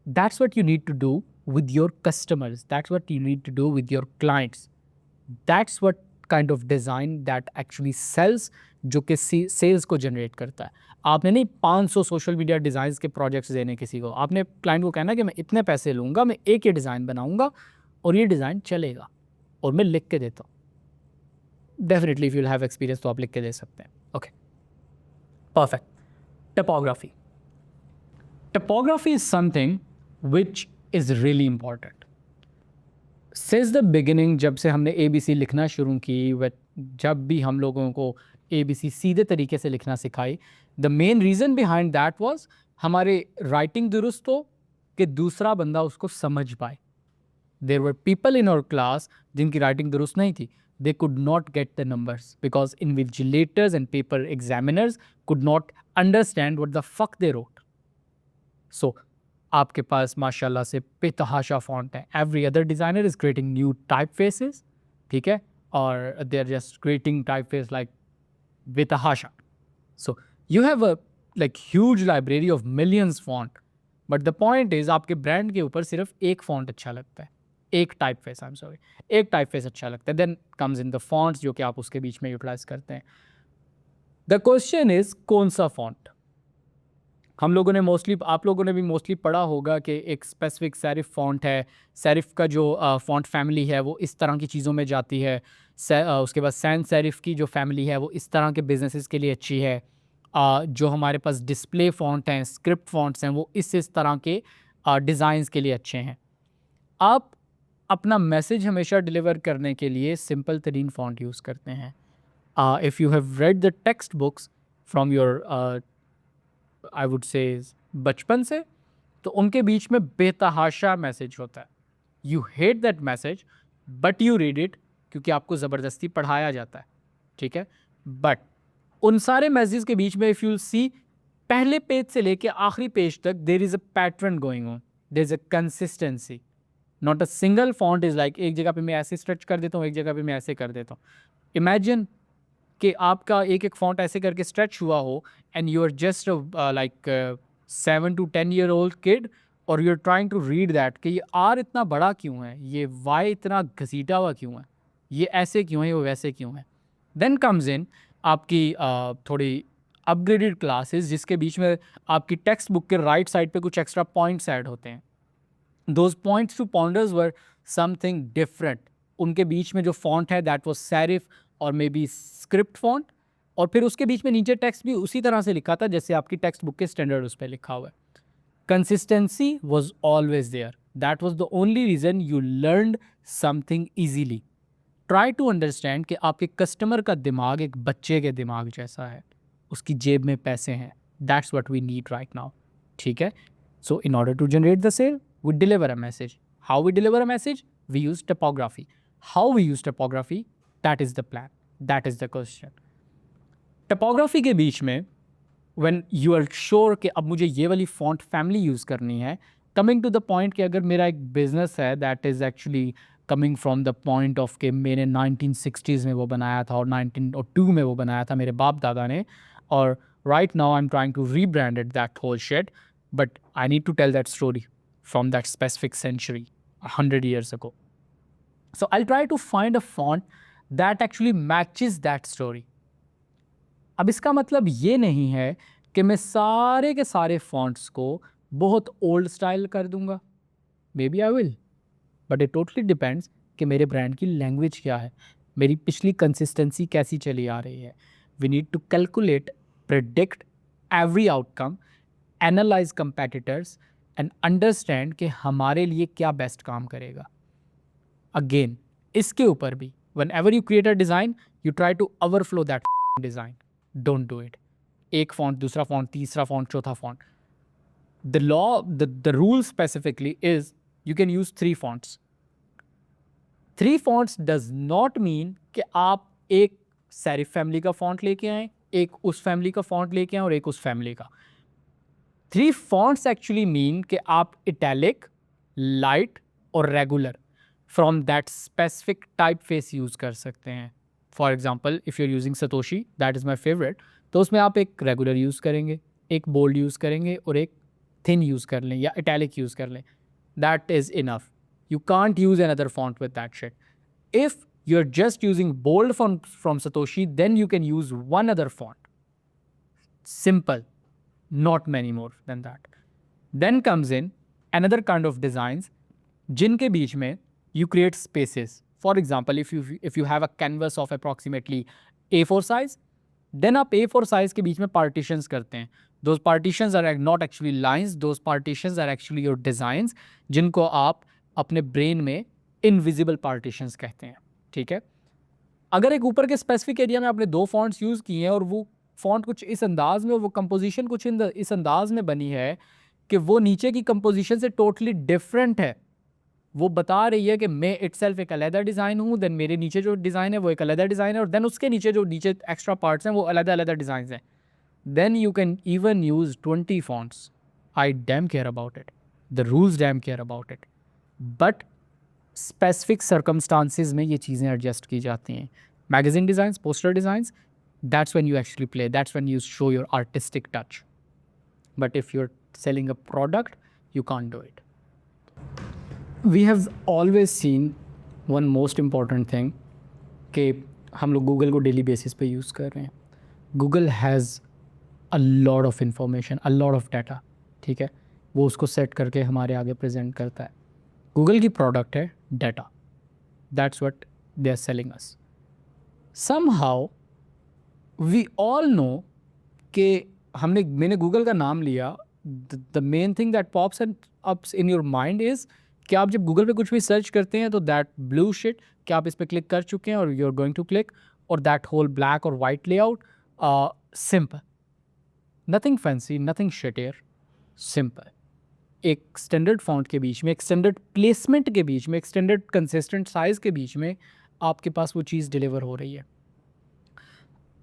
That's what you need to do with your customers. That's what you need to do with your clients. That's what kind of design that actually sells, जो कि sales को generate करता है. आपने नहीं 500 social media designs के projects देने किसी को. आपने क्लाइंट को कहना कि मैं इतने पैसे लूँगा, मैं एक ही डिज़ाइन बनाऊँगा और ये डिज़ाइन चलेगा और मैं लिख के देता हूँ. Definitely if you have experience तो आप लिख के दे सकते हैं. Okay, perfect. Typography. Typography is something which is really important. Since the beginning, जब से हमने ABC लिखना शुरू की, जब भी हम लोगों को ABC सीधे तरीके से लिखना सिखाई, the main reason behind that was हमारे राइटिंग दुरुस्त हो कि दूसरा बंदा उसको समझ पाए. There were people in our class जिनकी राइटिंग दुरुस्त नहीं थी. They could not get the numbers because invigilators and paper examiners could not understand what the fuck they wrote. So, आपके पास माशाल्लाह से बेतहाशा फॉन्ट है. Every other designer is creating new typefaces, ठीक है, और they're just creating typeface like बेतहाशा. So, you have a like huge library of millions font, but the point is आपके ब्रांड के ऊपर सिर्फ एक फॉन्ट अच्छा लगता है, एक टाइपफेस, एक टाइपफेस अच्छा लगता है. Then comes in the fonts जो कि आप उसके बीच में यूटिलाइज करते हैं. द क्वेश्चन इज कौन सा फॉन्ट. हम लोगों ने मोस्टली, आप लोगों ने भी मोस्टली पढ़ा होगा कि एक स्पेसिफिक सेरिफ फॉन्ट है. सेरिफ का जो फॉन्ट फैमिली है वो इस तरह की चीज़ों में जाती है. उसके बाद सैन सेरिफ की जो फैमिली है वो इस तरह के बिजनेसेस के लिए अच्छी है. जो हमारे पास डिस्प्ले फॉन्ट हैं, स्क्रिप्ट फॉन्ट्स हैं, वो इस तरह के डिज़ाइंस के लिए अच्छे हैं. आप अपना मैसेज हमेशा डिलीवर करने के लिए सिंपल तरीन फॉन्ट यूज़ करते हैं. If you have read the text books from your I would से बचपन से, तो उनके बीच में बेतहाशा मैसेज होता है. You hate that message but you read it क्योंकि आपको ज़बरदस्ती पढ़ाया जाता है, ठीक है. बट उन सारे मैसेज के बीच में इफ़ यू सी, पहले पेज से लेके आखिरी पेज तक there is a pattern going on, there is a consistency. Not a single font is like एक जगह पे मैं ऐसे स्ट्रेच कर देता हूँ, एक जगह पे मैं ऐसे कर देता हूँ. इमेजिन कि आपका एक एक फॉन्ट ऐसे करके स्ट्रेच हुआ हो and you are just like 7 to 10 year old kid और you are trying to read that कि ये आर इतना बड़ा क्यों है, ये वाई इतना घसीटा हुआ क्यों है, ये ऐसे क्यों है, वो वैसे क्यों है. देन कम्स इन आपकी थोड़ी अपग्रेडेड क्लासेस जिसके बीच में आपकी टेक्स्ट बुक के राइट साइड पे कुछ एक्स्ट्रा पॉइंट्स ऐड होते हैं. Those points to ponders were something different. उनके बीच में जो फॉन्ट है दैट वाज सेरिफ और मे बी स्क्रिप्ट फॉन्ट, और फिर उसके बीच में नीचे टेक्स्ट भी उसी तरह से लिखा था जैसे आपकी टेक्स्ट बुक के स्टैंडर्ड उस पर लिखा हुआ है. Consistency was always there. That was the only reason you learned something easily. Try to understand कि आपके कस्टमर का दिमाग एक बच्चे के दिमाग जैसा है, उसकी जेब में पैसे हैं. That's what we need right now, ठीक है. So in order to generate the sale, we deliver a message. How we deliver a message? We use typography. How we use typography? That is the plan. That is the question. Typography के बीच में when you are sure कि अब मुझे ये वाली font family use करनी है, coming to the point कि अगर मेरा एक business है that is actually coming from the point of कि मैंने 1960s में वो बनाया था और 1902 में वो बनाया था मेरे बाप दादा ने, और right now I'm trying to rebrand it that whole shit, but I need to tell that story from that specific century 100 years ago. So I'll try to find a font that actually matches that story. अब इसका मतलब ये नहीं है कि मैं सारे के सारे fonts को बहुत ओल्ड स्टाइल कर दूंगा. Maybe I will, but it totally depends कि मेरे ब्रांड की लैंग्वेज क्या है, मेरी पिछली कंसिस्टेंसी कैसी चली आ रही है. We need to calculate, predict every outcome, analyze competitors and understand कि हमारे लिए क्या बेस्ट काम करेगा. अगेन इसके ऊपर भी whenever you create a design, you try to overflow that design. Don't do it. एक फॉन्ट, दूसरा फॉन्ट, तीसरा फॉन्ट, चौथा font. The law, the rule specifically is you can use 3 fonts. 3 fonts does not mean कि आप एक serif family का font लेके आएँ, एक उस फैमिली का फॉन्ट लेके आएँ और एक उस फैमिली का. 3 fonts actually mean कि आप italic, light और regular from that specific typeface use कर सकते हैं. For example, if you're using Satoshi, that is my favorite, तो उसमें आप एक regular यूज़ करेंगे, एक bold यूज़ करेंगे और एक थिन यूज़ कर लें या इटैलिक यूज़ कर लें, that is enough. You can't use another font with that shit. If you're just using bold font from Satoshi, then you can use one other font. Simple, not many more than that. Then comes in another kind of designs, जिनके बीच में you create spaces. For example, if you have a canvas of approximately A4 size, then आप A4 size के बीच में partitions करते हैं. Those partitions are not actually lines, those partitions are actually your designs, जिनको आप अपने ब्रेन में इनविजिबल पार्टीशंस कहते हैं. ठीक है, अगर एक ऊपर के स्पेसिफिक एरिया में आपने 2 फॉन्ट्स यूज़ किए हैं और वो फॉन्ट कुछ इस अंदाज में, वो कंपोजिशन कुछ इस अंदाज में बनी है कि वो नीचे की कंपोजिशन से टोटली डिफरेंट है, वो बता रही है कि मैं इटसेल्फ एक अलग डिज़ाइन हूँ, देन मेरे नीचे जो डिज़ाइन है वो एक अलग डिज़ाइन है, और देन उसके नीचे जो नीचे एक्स्ट्रा पार्ट्स हैं वो अलग अलग डिज़ाइन हैं, then you can even use 20 fonts. I damn care about it, the rules damn care about it, but specific circumstances में ये चीज़ें एडजस्ट की जाती हैं. Magazine designs, poster designs, that's when you actually play, that's when you show your artistic touch. But if you are selling a product, you can't do it. We have always seen one most important thing कि हम लोग Google को daily basis पे use कर रहे हैं. Google has a lot of information, a lot of data. ठीक है, वो उसको सेट करके हमारे आगे प्रेजेंट करता है. गूगल की प्रोडक्ट है data, that's what they are selling us. Somehow we all know कि मैंने गूगल का नाम लिया, the main thing that pops ups in your mind is कि आप जब गूगल पे कुछ भी सर्च करते हैं तो दैट ब्लू शिट, कि आप इस पर क्लिक कर चुके हैं और you are going to click, और दैट होल ब्लैक और white layout, simple, nothing fancy, nothing shittier, simple. एक स्टैंडर्ड फॉन्ट के बीच में, एक स्टैंडर्ड प्लेसमेंट के बीच में, एक स्टैंडर्ड कंसिस्टेंट साइज़ के बीच में आपके पास वो चीज़ डिलीवर हो रही है.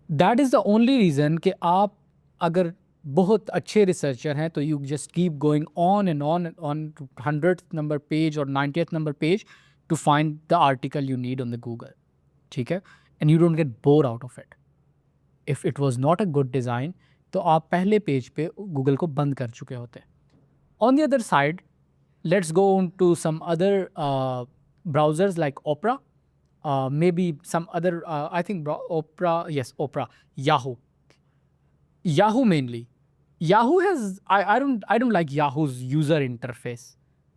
That is the only reason कि आप अगर बहुत अच्छे रिसर्चर हैं तो you just keep going on and on 100th number page और 90th number page to find the article you need on the Google. ठीक है, and you don't get bore out of it. If it was not a good design तो आप पहले page पे Google को बंद कर चुके होते. On the other side, let's go on to some other browsers like Opera, maybe some other, I think Opera, yes, Opera, Yahoo. Yahoo mainly. Yahoo has, I don't like Yahoo's user interface.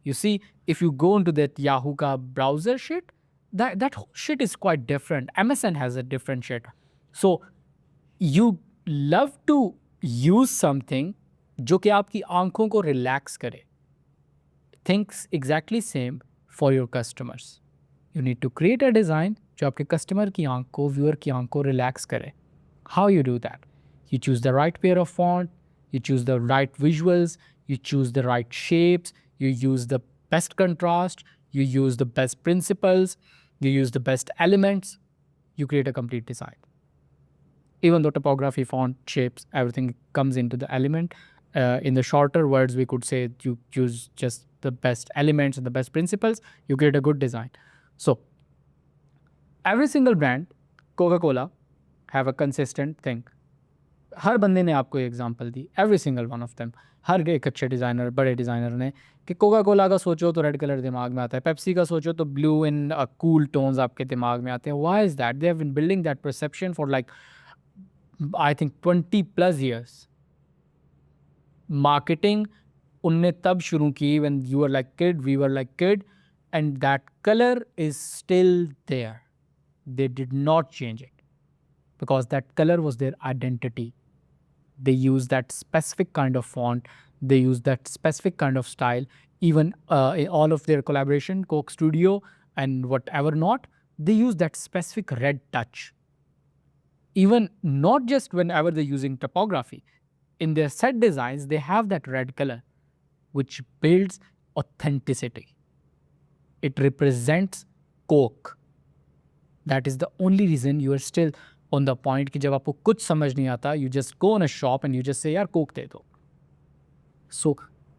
You see, if you go into that Yahoo ka browser shit, that whole shit is quite different. MSN has a different shit. So you love to use something जो कि आपकी आंखों को relax करे. Thinks exactly same for your customers. You need to create a design जो आपके customer की आंख को, व्यूअर की आंख को रिलैक्स करे. How you do that? You choose the right pair of font, you choose the right visuals, you choose the right shapes, you use the best contrast, you use the best principles, you use the best elements, you create a complete design. Even though typography, font, shapes, everything comes into the element, in the shorter words we could say you choose just the best elements and the best principles, you create a good design. So every single brand, Coca-Cola, have a consistent thing. हर बंदे ने आपको example दी, every single one of them. हर एक अच्छे designer, बड़े designer ने, कि कोका कोला का सोचो तो रेड कलर दिमाग में आता है, पेप्सी का सोचो तो ब्लू इन कूल टोन्स आपके दिमाग में आते हैं. Why is that? They have been building that perception for like I think 20+ years. Marketing उनने तब शुरू की when you are like kid, we were like kid, and that colour is still there. They did not change it because that color was their identity. They use that specific kind of font, they use that specific kind of style. Even in all of their collaboration, Coke Studio and whatever not, they use that specific red touch. Even not just whenever they're using typography, in their set designs, they have that red color, which builds authenticity. It represents Coke. That is the only reason you are still on the point कि जब आपको कुछ समझ नहीं आता, you just go in a shop and you just say यार Coke दे दो. So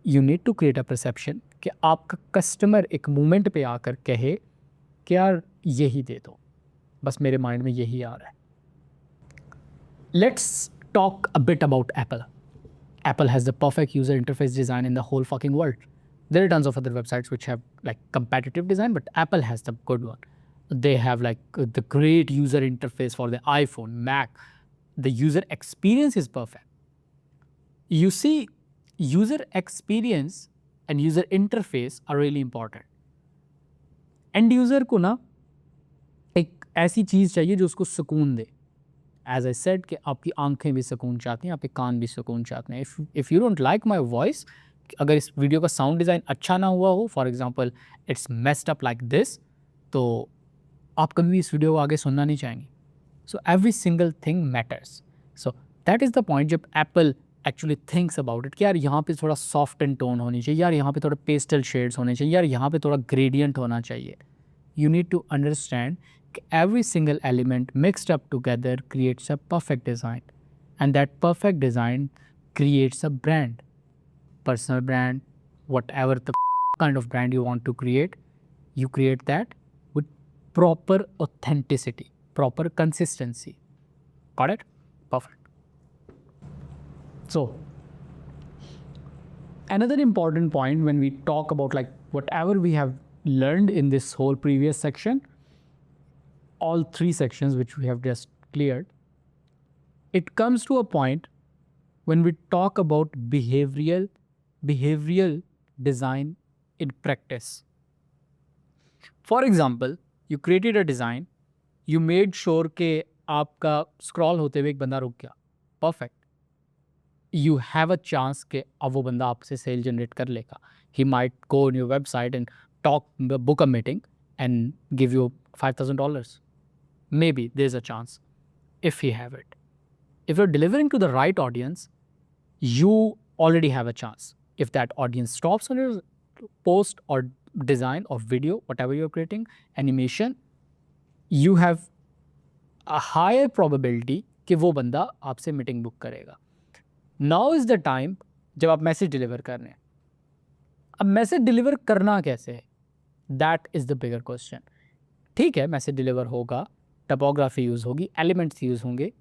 you need to create a perception कि आपका कस्टमर एक मोमेंट पे आकर कहे कि यार यही दे दो, बस मेरे माइंड में यही आ रहा है. Let's talk a bit about Apple. Apple has the perfect user interface design in the whole fucking world. There are tons of other websites which have like competitive design, but Apple has the good one. They have like the great user interface for the iPhone, Mac. The user experience is perfect. You see, user experience and user interface are really important. End user को ना एक ऐसी चीज़ चाहिए जो उसको सुकून दे. As I said कि आपकी आंखें भी सुकून चाहती हैं, आपके कान भी सुकून चाहते हैं. If you don't like my voice, अगर इस वीडियो का साउंड डिज़ाइन अच्छा ना हुआ हो, for example it's messed up like this, तो आप कभी भी इस वीडियो को आगे सुनना नहीं चाहेंगे. So every single thing matters. So that is the point जब Apple actually thinks about it कि यार यहाँ पे थोड़ा सॉफ्ट एंड टोन होनी चाहिए, यार यहाँ पे थोड़ा पेस्टल शेड्स होने चाहिए, यार यहाँ पे थोड़ा ग्रेडियंट होना चाहिए. You need to understand every single element mixed up together creates a perfect design, and that perfect design creates a brand, personal brand, whatever the kind of brand you want to create. You create that with proper authenticity, proper consistency. Got it? Perfect. So another important point when we talk about like whatever we have learned in this whole previous section, all three sections which we have just cleared, it comes to a point when we talk about behavioral design in practice. For example, you created a design, you made sure कि आपका scroll होते हुए एक बंदा रुक गया. Perfect. You have a chance कि अब वो बंदा आपसे sale generate कर लेगा. He might go on your website and book a meeting and give you $5,000. Maybe there's a chance if he have it. If you're delivering to the right audience, you already have a chance. If that audience stops on your post or design or video, whatever you're creating, animation, you have a higher probability कि वो बंदा आपसे meeting book करेगा. Now is the time जब आप message deliver कर रहे हैं. अब मैसेज डिलीवर करना कैसे है? That is the bigger question. ठीक है, मैसेज डिलीवर होगा, टपोग्राफी यूज़ होगी, एलिमेंट्स यूज़ होंगे,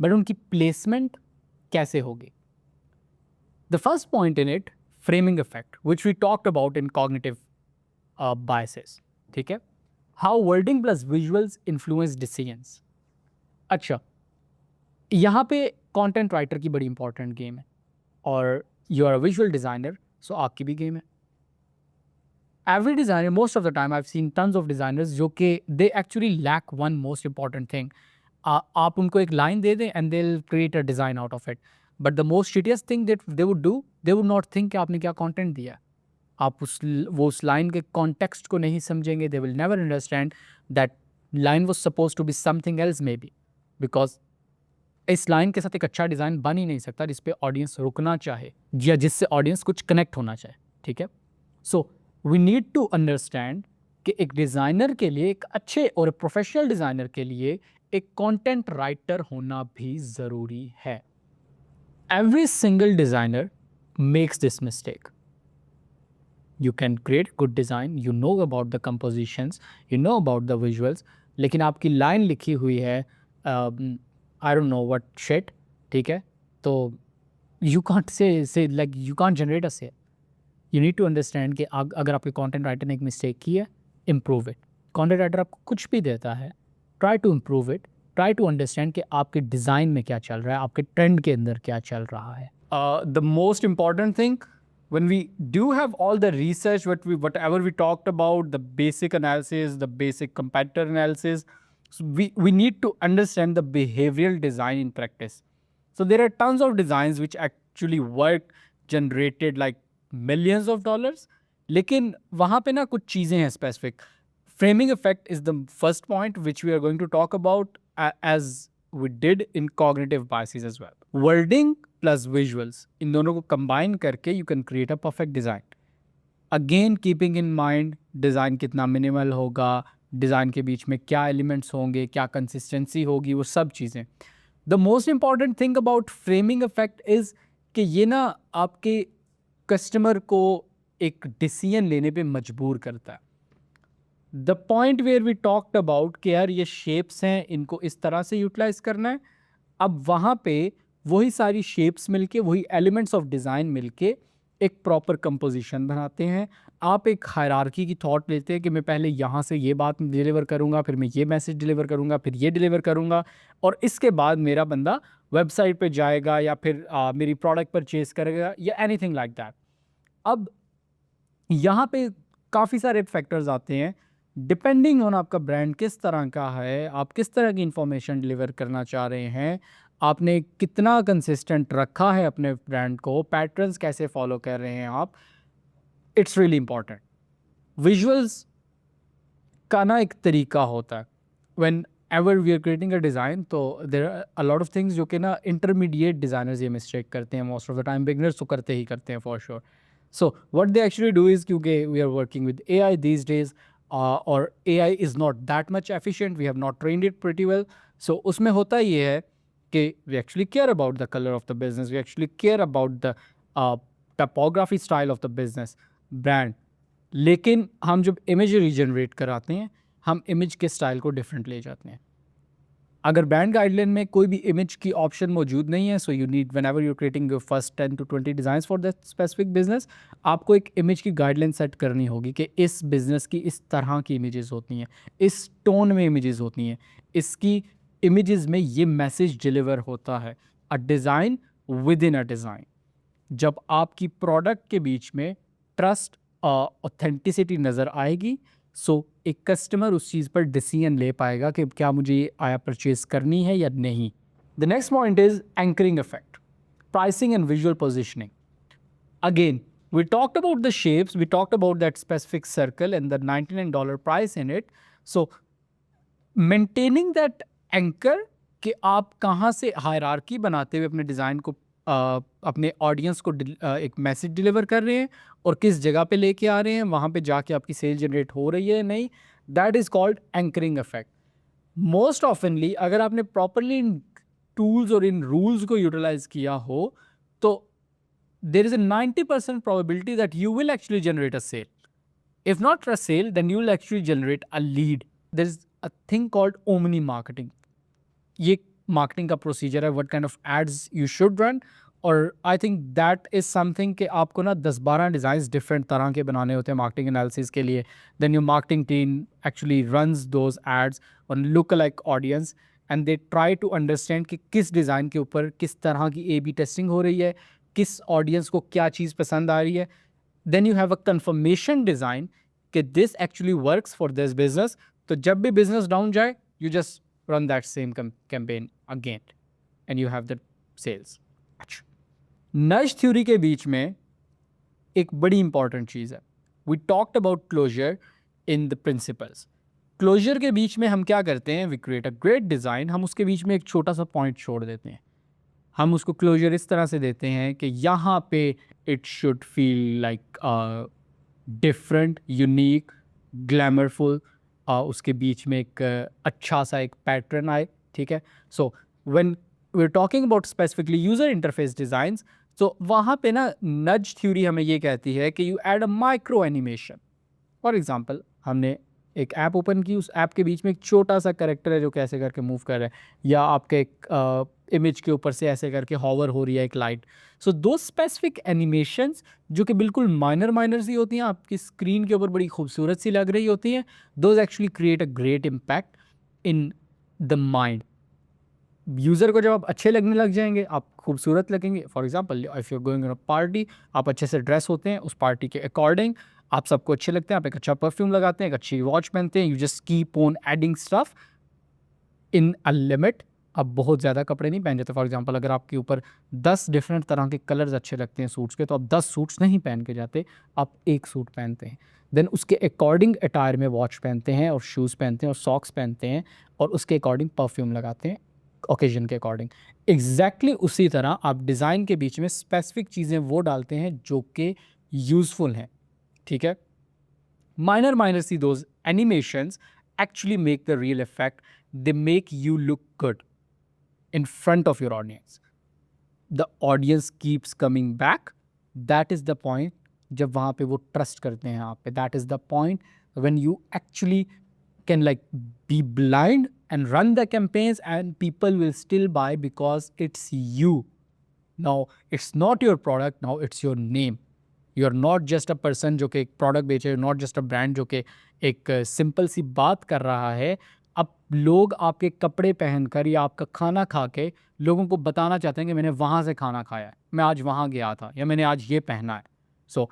बट उनकी प्लेसमेंट कैसे होगी? The first point in it, framing effect, which we talked about in cognitive biases. ठीक है, how wording plus visuals influence decisions. अच्छा, यहाँ पे कंटेंट राइटर की बड़ी इंपॉर्टेंट गेम है, और you are a visual designer, so आपकी भी गेम है. Every designer, most of the time I've seen tons of designers जो कि they actually lack one most important thing. आप उनको एक line दे दें and they'll create a design out of it. But the most shittiest thing that they would do, they would not think कि आपने क्या content दिया. आप वो उस line के context को नहीं समझेंगे. They will never understand that line was supposed to be something else maybe. Because इस line के साथ एक अच्छा डिज़ाइन बन ही नहीं सकता जिस पे ऑडियंस रुकना चाहे या जिससे ऑडियंस कुछ कनेक्ट होना चाहे. ठीक है, so we need to understand कि एक डिज़ाइनर के लिए, एक अच्छे और प्रोफेशनल डिज़ाइनर के लिए एक कंटेंट राइटर होना भी ज़रूरी है. Every single designer makes this mistake. You can create good design, you know about the compositions, you know about the visuals, लेकिन आपकी लाइन लिखी हुई है I don't know what shit. ठीक है, तो you can't say like you can't generate a sale. You need to understand कि अगर आपके कंटेंट राइटर ने एक मिस्टेक की है, इम्प्रूव इट. कंटेंट राइटर आपको कुछ भी देता है, try to improve it, try to understand कि आपके डिज़ाइन में क्या चल रहा है, आपके ट्रेंड के अंदर क्या चल रहा है. The most important thing when we do have all the research, whatever we talked about, the basic analysis, the basic competitor analysis, so we need to understand the behavioral design in practice. So there are tons of designs which actually work, generated like millions of dollars, लेकिन वहाँ पे ना कुछ चीज़ें हैं specific. Framing effect is the first point which we are going to talk about as we did in cognitive biases as well. Wording plus visuals, इन दोनों को combine करके you can create a perfect design. Again keeping in mind design कितना minimal होगा, design के बीच में क्या elements होंगे, क्या consistency होगी, वो सब चीज़ें. The most important thing about framing effect is कि ये ना आपके कस्टमर को एक डिसीजन लेने पे मजबूर करता है. The point where we talked about कि यार ये शेप्स हैं, इनको इस तरह से यूटिलाइज करना है. अब वहाँ पे वही सारी शेप्स मिलके, वही एलिमेंट्स ऑफ डिज़ाइन मिलके एक प्रॉपर कंपोजिशन बनाते हैं। आप एक हायरार्की की थॉट लेते हैं कि मैं पहले यहाँ से ये बात डिलीवर करूँगा, फिर मैं ये मैसेज डिलीवर करूँगा, फिर ये डिलीवर करूँगा, और इसके बाद मेरा बंदा वेबसाइट पे जाएगा या फिर मेरी प्रोडक्ट परचेज करेगा या एनीथिंग लाइक दैट। अब यहाँ पे काफ़ी सारे फैक्टर्स आते हैं, डिपेंडिंग ऑन आपका ब्रांड किस तरह का है, आप किस तरह की इंफॉर्मेशन डिलीवर करना चाह रहे हैं, आपने कितना कंसिस्टेंट रखा है अपने ब्रांड को, पैटर्न्स कैसे फॉलो कर रहे हैं आप, इट्स रियली इंपॉर्टेंट। विजुअल्स का ना एक तरीका होता है, whenever we are creating a design, तो there are a lot of things जो कि ना इंटरमीडिएट डिज़ाइनर्स ये मिस्टेक करते हैं most of the time, beginners तो करते ही करते हैं for sure. So what they actually do is, क्योंकि we are working with AI these days, or AI is not that much efficient, we have not trained it pretty well. So उसमें होता ये है कि we actually care about the color of the business, we actually care about the typography style of the business brand, लेकिन हम जब image regenerate कराते हैं, हम इमेज के स्टाइल को डिफरेंट ले जाते हैं। अगर ब्रांड गाइडलाइन में कोई भी इमेज की ऑप्शन मौजूद नहीं है, so you need whenever you creating your first 10 to 20 designs for that specific business, आपको एक इमेज की गाइडलाइन सेट करनी होगी कि इस बिजनेस की इस तरह की इमेजेस होती हैं, इस टोन में इमेजेस होती हैं, इसकी इमेजेस में ये मैसेज डिलीवर होता है। A design with in a design. जब आपकी प्रोडक्ट के बीच में ट्रस्ट, ऑथेंटिसिटी नज़र आएगी, सो एक कस्टमर उस चीज़ पर डिसीजन ले पाएगा कि क्या मुझे ये आया परचेज करनी है या नहीं। The next point is anchoring effect, pricing and visual positioning. Again, we talked about the shapes, we talked about that specific circle and the $99 price in it. So maintaining that anchor कि आप कहाँ से hierarchy बनाते हुए अपने design को अपने audience को एक मैसेज डिलीवर कर रहे हैं और किस जगह पे लेके आ रहे हैं, वहाँ पे जाके आपकी सेल जनरेट हो रही है नहीं, that is called anchoring effect. Most ऑफनली अगर आपने प्रॉपरली इन टूल्स और इन रूल्स को यूटिलाइज किया हो, तो there is a 90% probability that you will actually generate a sale. If not a sale, then you will actually generate a lead. There is a thing called omni marketing. ये marketing का procedure है, what kind of ads you should run, और I think that is something कि आपको ना 10-12 designs different तरह के बनाने होते हैं marketing analysis के लिए. Then your marketing team actually runs those ads on lookalike audience and they try to understand कि किस डिज़ाइन के ऊपर किस तरह की A/B टेस्टिंग हो रही है, किस ऑडियंस को क्या चीज़ पसंद आ रही है। Then you have a confirmation design कि this actually works for this business, तो जब भी बिजनेस डाउन जाए you just run that same campaign again and you have the sales. Nudge theory के बीच में एक बड़ी इंपॉर्टेंट चीज़ है, we talked about closure in the principles. Closure के बीच में हम क्या करते हैं, we create a great design, हम उसके बीच में एक छोटा सा पॉइंट छोड़ देते हैं, हम उसको क्लोजर इस तरह से देते हैं कि यहाँ पे it should feel like different, unique, glamourful, उसके बीच में एक अच्छा सा एक पैटर्न आए, ठीक है। So when we are talking about specifically user interface designs, तो वहाँ पे ना नज थ्योरी हमें ये कहती है कि you add a micro animation. For example, हमने एक ऐप ओपन की, उस ऐप के बीच में एक छोटा सा करेक्टर है जो कैसे करके मूव कर रहा है, या आपके एक इमेज के ऊपर से ऐसे करके हॉवर हो रही है एक लाइट। सो दो स्पेसिफिक एनिमेशंस जो कि बिल्कुल माइनर सी होती हैं, आपकी स्क्रीन के ऊपर बड़ी खूबसूरत सी लग रही होती हैं, those actually create a great impact in the mind. User को जब आप अच्छे लगने लग जाएंगे, आप खूबसूरत लगेंगे। For example, if you going on a party, आप अच्छे से ड्रेस होते हैं, उस पार्टी के अकॉर्डिंग आप सबको अच्छे लगते हैं, आप एक अच्छा परफ्यूम लगाते हैं, एक अच्छी वॉच पहनते हैं, you just keep on adding stuff in a limit. आप बहुत ज़्यादा कपड़े नहीं पहन जाते। फॉर एग्जांपल, अगर आपके ऊपर 10 डिफरेंट तरह के कलर्स अच्छे लगते हैं सूट्स के, तो आप 10 सूट्स नहीं पहन के जाते, आप एक सूट पहनते हैं। देन उसके अकॉर्डिंग अटायर में वॉच पहनते हैं और शूज़ पहनते हैं और सॉक्स पहनते हैं और उसके अकॉर्डिंग परफ्यूम लगाते हैं ओकेजन के अकॉर्डिंग। एग्जैक्टली उसी तरह आप डिज़ाइन के बीच में स्पेसिफिक चीज़ें वो डालते हैं जो कि यूज़फुल हैं, ठीक है। minor see those animations actually make the real effect. They make you look good in front of your audience. The audience keeps coming back. That is the point जब वहाँ पे वो ट्रस्ट करते हैं आप पे. That is the point when you actually can like be blind and run the campaigns and people will still buy because it's you. Now it's not your product, now it's your name. You are not just a person जो कि एक product बेचे, not just a brand जो कि एक simple सी बात कर रहा है. अब लोग आपके कपड़े पहनकर या आपका खाना खा के लोगों को बताना चाहते हैं कि मैंने वहाँ से खाना खाया है, मैं आज वहाँ गया था, या मैंने आज ये पहना है. So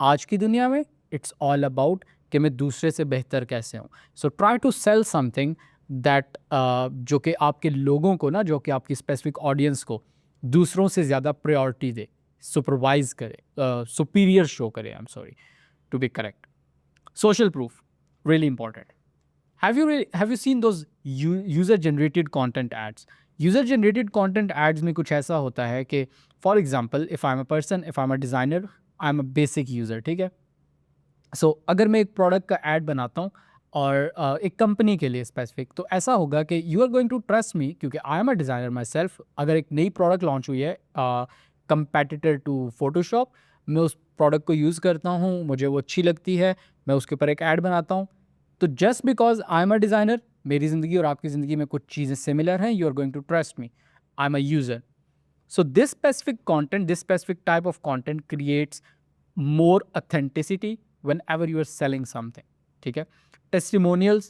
आज की दुनिया में it's all about कि मैं दूसरे से बेहतर कैसे हूँ. So try to sell something that जो कि आपके लोगों को ना, जो कि आपकी स्पेसिफिक ऑडियंस को दूसरों से ज़्यादा प्रायोरिटी दे, सुपरवाइज करे, सुपीरियर शो करे. I am sorry to be correct. Social proof really important. Have you seen those user generated content ads? User generated content ads में कुछ ऐसा होता है कि for example if I'm a person, if I'm a designer, I'm a basic user, ठीक है. So अगर मैं एक प्रोडक्ट का एड बनाता हूँ और एक कंपनी के लिए स्पेसिफिक, तो ऐसा होगा कि you are going to trust me क्योंकि I am a designer myself. अगर एक नई प्रोडक्ट लॉन्च हुई है कंपेटिटर टू फोटोशॉप, मैं उस प्रोडक्ट को यूज़ करता हूँ, मुझे वो अच्छी लगती है, मैं उसके ऊपर एक ऐड बनाता हूँ. तो just because I am a designer, मेरी ज़िंदगी और आपकी ज़िंदगी में कुछ चीज़ें सिमिलर हैं, you are going to trust me, I am a user. So this specific content, this specific type of content creates more authenticity whenever you are selling something. ठीक है. Testimonials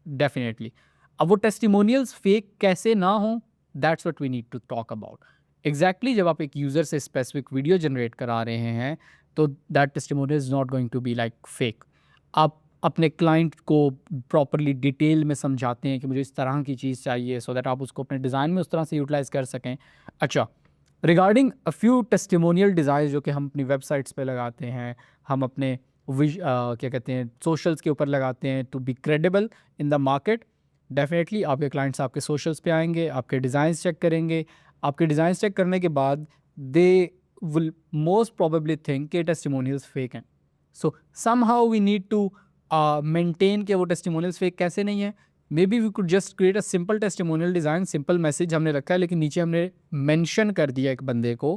definitely. अब वो testimonials fake कैसे ना हो, that's what we need to talk about. Exactly जब आप एक user से specific video generate करा रहे हैं, तो that testimonial is not going to be like fake. आप अपने क्लाइंट को प्रॉपरली डिटेल में समझाते हैं कि मुझे इस तरह की चीज़ चाहिए, सो दैट आप उसको अपने डिज़ाइन में उस तरह से यूटिलाइज़ कर सकें. अच्छा, regarding a few testimonial design जो कि हम अपनी वेबसाइट्स पे लगाते हैं, हम अपने क्या कहते हैं सोशल्स के ऊपर लगाते हैं to be credible in the market. Definitely आपके क्लाइंट्स आपके सोशल्स पे आएंगे, आपके डिज़ाइंस चेक करेंगे. आपके डिज़ाइंस चेक करने के बाद they will most probably think कि टेस्टिमोनियल्स फेक हैं. So somehow we need to maintain कि वो टेस्टिमोनियल्स फेक कैसे नहीं है. Maybe we could just create a simple testimonial design, simple message हमने रखा है, लेकिन नीचे हमने मेंशन कर दिया एक बंदे को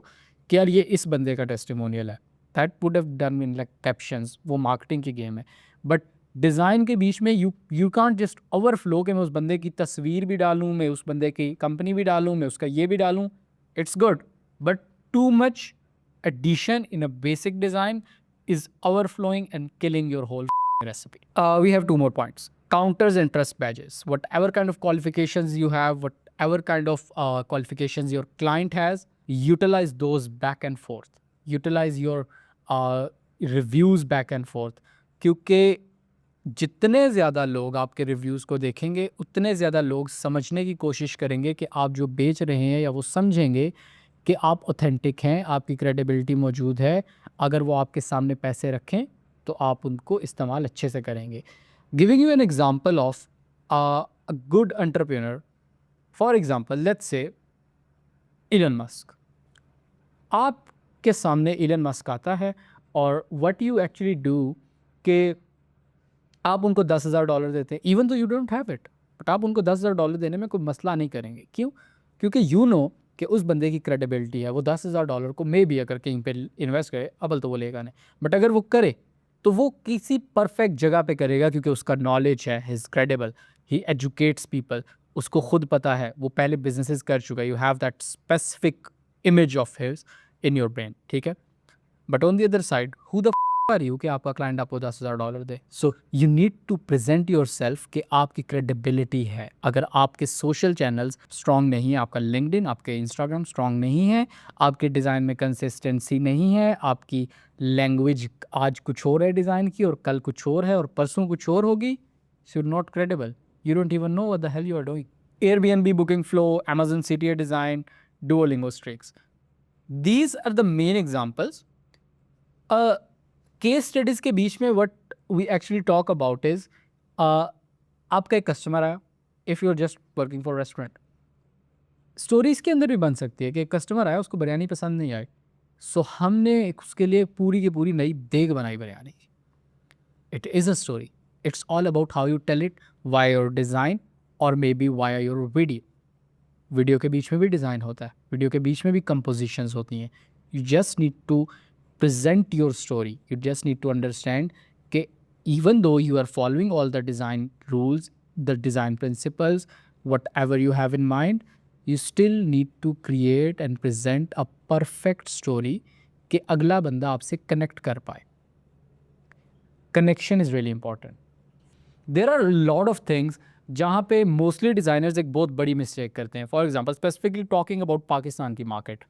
कि यार ये इस बंदे का टेस्टिमोनियल है. That would have done in like captions. वो मार्केटिंग की गेम है. बट डिज़ाइन के बीच में यू कांट जस्ट ओवरफ्लो कि मैं उस बंदे की तस्वीर भी डालूँ, मैं उस बंदे की कंपनी भी डालूँ, मैं उसका ये भी डालूँ. It's good, but too much addition in a basic design is overflowing and killing your whole recipe. We have two more points. Counters and trust badges. Whatever kind of qualifications you have, whatever kind of qualifications your client has, utilize those back and forth. Utilize your reviews back and forth. क्योंकि जितने ज़्यादा लोग आपके reviews को देखेंगे, उतने ज़्यादा लोग समझने की कोशिश करेंगे कि आप जो बेच रहे हैं, या वो समझेंगे कि आप ऑथेंटिक हैं, आपकी क्रेडिबिलिटी मौजूद है. अगर वो आपके सामने पैसे रखें तो आप उनको इस्तेमाल अच्छे से करेंगे. Giving you an example of a good entrepreneur, for example let's say Elon Musk. आपके सामने इलन मस्क आता है और व्हाट यू एक्चुअली डू कि आप उनको $10,000 देते हैं, इवन तो you don't have it, but आप उनको $10,000 देने में कोई मसला नहीं करेंगे. क्यों? क्योंकि यू नो कि उस बंदे की क्रेडिबिलिटी है. वो $10,000 को मे बी अगर कहीं पे इन्वेस्ट करे, अबल तो वो लेगा नहीं, बट अगर वो करे तो वो किसी परफेक्ट जगह पे करेगा क्योंकि उसका नॉलेज है, he is credible, he educates people, उसको खुद पता है, वो पहले बिजनेसेस कर चुका है. You have that specific image of his in your brain. ठीक है. But on the other side, who the are you कि आपका क्लाइंट आपको $10,000 दे. So you need to present yourself कि आपकी क्रेडिबिलिटी है. अगर आपके सोशल चैनल्स स्ट्रॉन्ग नहीं है, आपका लिंक्डइन, आपके इंस्टाग्राम स्ट्रॉन्ग नहीं है, आपके डिज़ाइन में कंसिस्टेंसी नहीं है, आपकी लैंग्वेज आज कुछ और है डिज़ाइन की और कल कुछ और है और परसों कुछ और होगी, so you not credible. You don't even know what the hell you are doing. Airbnb booking flow, Amazon CTA design, Duolingo streaks. These are the main examples. Case studies के बीच में what we actually talk about is, आपका एक customer आया, if you are just working for restaurant. Stories के अंदर भी बन सकती है कि एक कस्टमर आया, उसको बिरयानी पसंद नहीं आई, सो हमने उसके लिए पूरी की पूरी नई देग बनाई बिरयानी की. It is a story. It's all about how you tell it, why your design और maybe why your video. Video के बीच में भी डिज़ाइन होता है, वीडियो के बीच में भी कंपोजिशंस होती हैं. You just need to present your story. You just need to understand कि even though you are following all the design rules, the design principles, whatever you have in mind, you still need to create and present a perfect story कि अगला बंदा आपसे connect कर पाए. Connection is really important. There are a lot of things जहाँ पे mostly designers एक बहुत बड़ी मिस्टेक करते हैं. For example specifically talking about Pakistan की मार्केट.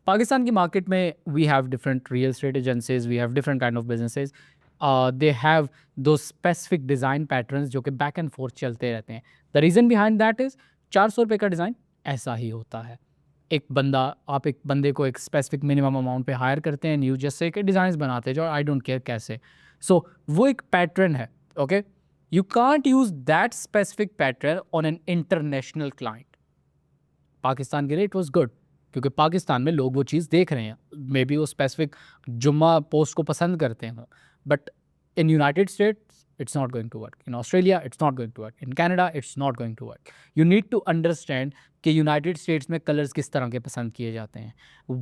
पाकिस्तान की मार्केट में we have different real estate agencies, we have different kind of businesses. They have दो स्पेसिफिक डिज़ाइन पैटर्न्स जो कि बैक एंड फोर्थ चलते रहते हैं. The reason behind that is 400 रुपये का डिज़ाइन ऐसा ही होता है. आप एक बंदे को एक स्पेसिफिक मिनिमम अमाउंट पे हायर करते हैं, यू जस्ट से डिज़ाइंस बनाते हैं जो आई डोंट केयर कैसे. सो वो एक पैटर्न है. Okay, you can't use that specific pattern on an international client. Pakistan के लिए it was good क्योंकि पाकिस्तान में लोग वो चीज़ देख रहे हैं. मे बी वो स्पेसिफिक जुम्मा पोस्ट को पसंद करते हैं, but in United states it's not going to work. In Australia, it's not going to work. In Canada, it's not going to work. You need to understand कि United States में colours किस तरह के पसंद किए जाते हैं.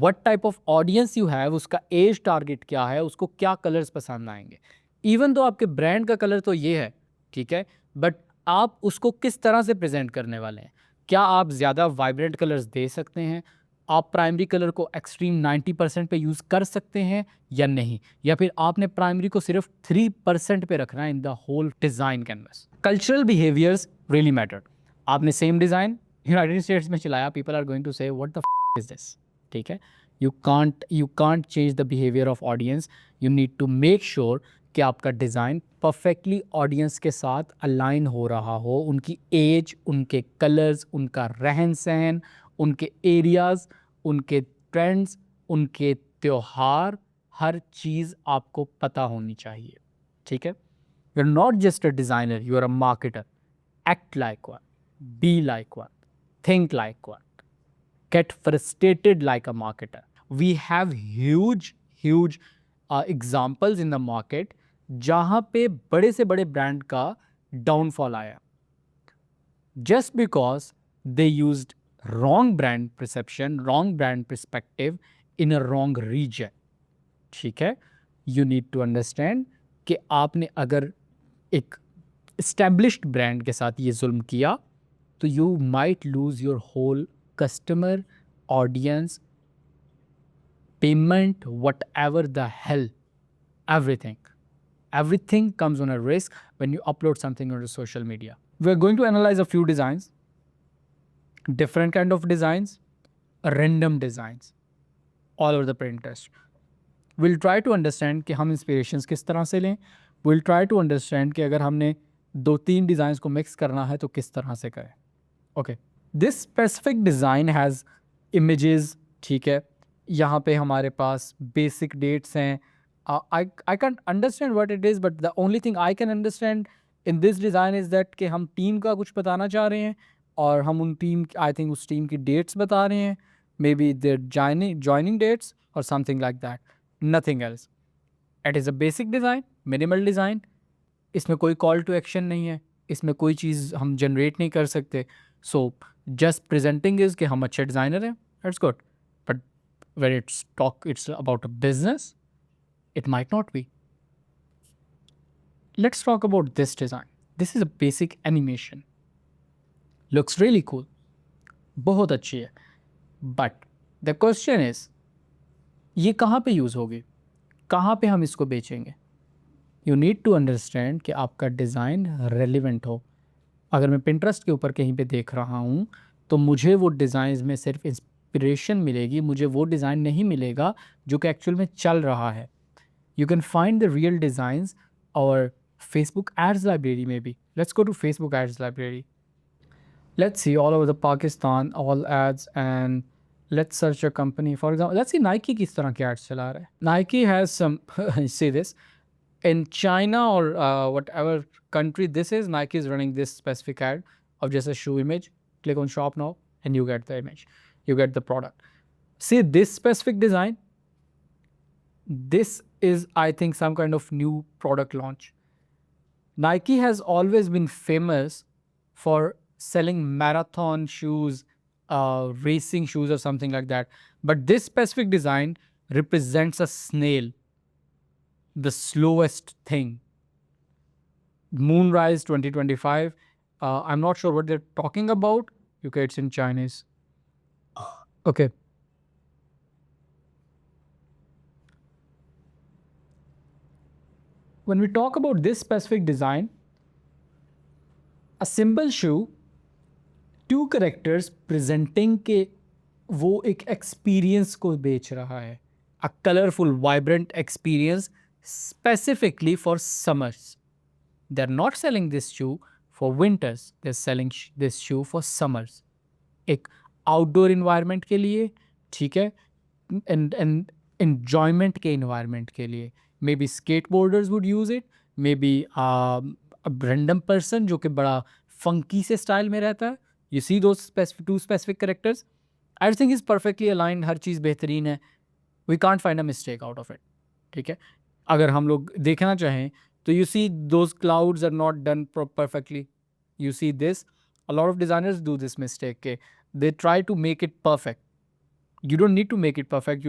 What type of audience you have, उसका एज टारगेट क्या है, उसको क्या कलर्स पसंद आएंगे. इवन तो आपके ब्रांड का कलर तो ये है, ठीक है, बट आप उसको किस तरह से प्रेजेंट करने वाले हैं. क्या आप ज़्यादा वाइब्रेंट कलर्स दे सकते हैं, आप प्राइमरी कलर को एक्सट्रीम 90% पे यूज़ कर सकते हैं या नहीं, या फिर आपने प्राइमरी को सिर्फ 3% पे रखना है in the whole design canvas. Cultural behaviours really matter. आपने सेम डिज़ाइन यूनाइटेड स्टेट्स में चलाया, people are going to say what the is this. ठीक है, you can't change the behaviour of audience. You need to make sure कि आपका design perfectly audience के साथ align हो रहा हो. उनकी एज, उनके कलर्स, उनका रहन सहन, उनके एरियाज़, उनके ट्रेंड्स, उनके त्योहार, हर चीज़ आपको पता होनी चाहिए. ठीक है, you are not just a designer, you are a marketer. Act like one, be like one, think like one, get frustrated like a marketer. We have huge examples in the market जहाँ पे बड़े से बड़े brand का downfall आया just because they used wrong brand perception, wrong brand perspective in a wrong region. ठीक है, you need to understand कि आपने अगर एक established brand के साथ ये जुल्म किया तो you might lose your whole customer, audience, payment, whatever the hell, everything. Everything comes on a risk when you upload something onto social media. We're going to analyze a few designs, different kind of designs, random designs, all over the Pinterest. We'll try to understand कि हम inspirations किस तरह से लें. We'll try to understand कि अगर हमने 2-3 designs को mix करना है तो किस तरह से करें. Okay. This specific design has images. ठीक है, यहाँ पे हमारे पास basic dates हैं. I can't understand what it is, but the only thing I can understand in this design is that कि हम टीम का कुछ बताना चाह रहे हैं और हम उन टीम, I think उस टीम की dates बता रहे हैं. Maybe their joining dates or something like that. Nothing else. It is a basic design, minimal design. इसमें कोई call to action नहीं है, इसमें कोई चीज़ हम generate नहीं कर सकते. So just presenting is कि हम अच्छे designer हैं, that's good. But when it's about a business, it might not be. Let's talk about this design. This is a basic animation. Looks really cool. बहुत अच्छी है. But the question is, ये कहाँ पे यूज़ होगी, कहाँ पे हम इसको बेचेंगे. You need to understand कि आपका डिज़ाइन relevant हो. अगर मैं Pinterest के ऊपर कहीं पे देख रहा हूँ तो मुझे वो डिज़ाइंस में सिर्फ इंस्पिरेशन मिलेगी, मुझे वो डिज़ाइन नहीं मिलेगा जो कि एक्चुअल में चल रहा है. You can find the real designs or Facebook ads library maybe. Let's go to Facebook ads library. Let's see all over the Pakistan, all ads, and let's search a company. For example, let's see Nike किस तरह के ads चला रहा है. Nike has some, see this, in China or whatever country this is, Nike is running this specific ad of just a shoe image. Click on shop now and you get the image. You get the product. See this specific design. This is, I think, some kind of new product launch. Nike has always been famous for selling marathon shoes, racing shoes or something like that. But this specific design represents a snail, the slowest thing. Moonrise 2025. I'm not sure what they're talking about. Okay, it's in Chinese. Okay. When we talk about this specific design, a simple shoe, two characters presenting के वो एक experience को बेच रहा है. A colorful, vibrant experience specifically for summers. They're not selling this shoe for winters. They're selling this shoe for summers. एक outdoor environment के लिए, ठीक है, एंड एन्जॉयमेंट के इन्वायरमेंट के लिए. Maybe skateboarders would use it, maybe random person जो कि बड़ा फंकी से स्टाइल में रहता है. यू सी दो two specific characters. Everything is perfectly aligned, हर चीज़ बेहतरीन है. We can't find a mistake out of it. ठीक है, अगर हम लोग देखना चाहें तो you see those clouds are not done perfectly. You see this, a lot of designers do this mistake. Okay? They try to make it perfect. You don't need to make it perfect.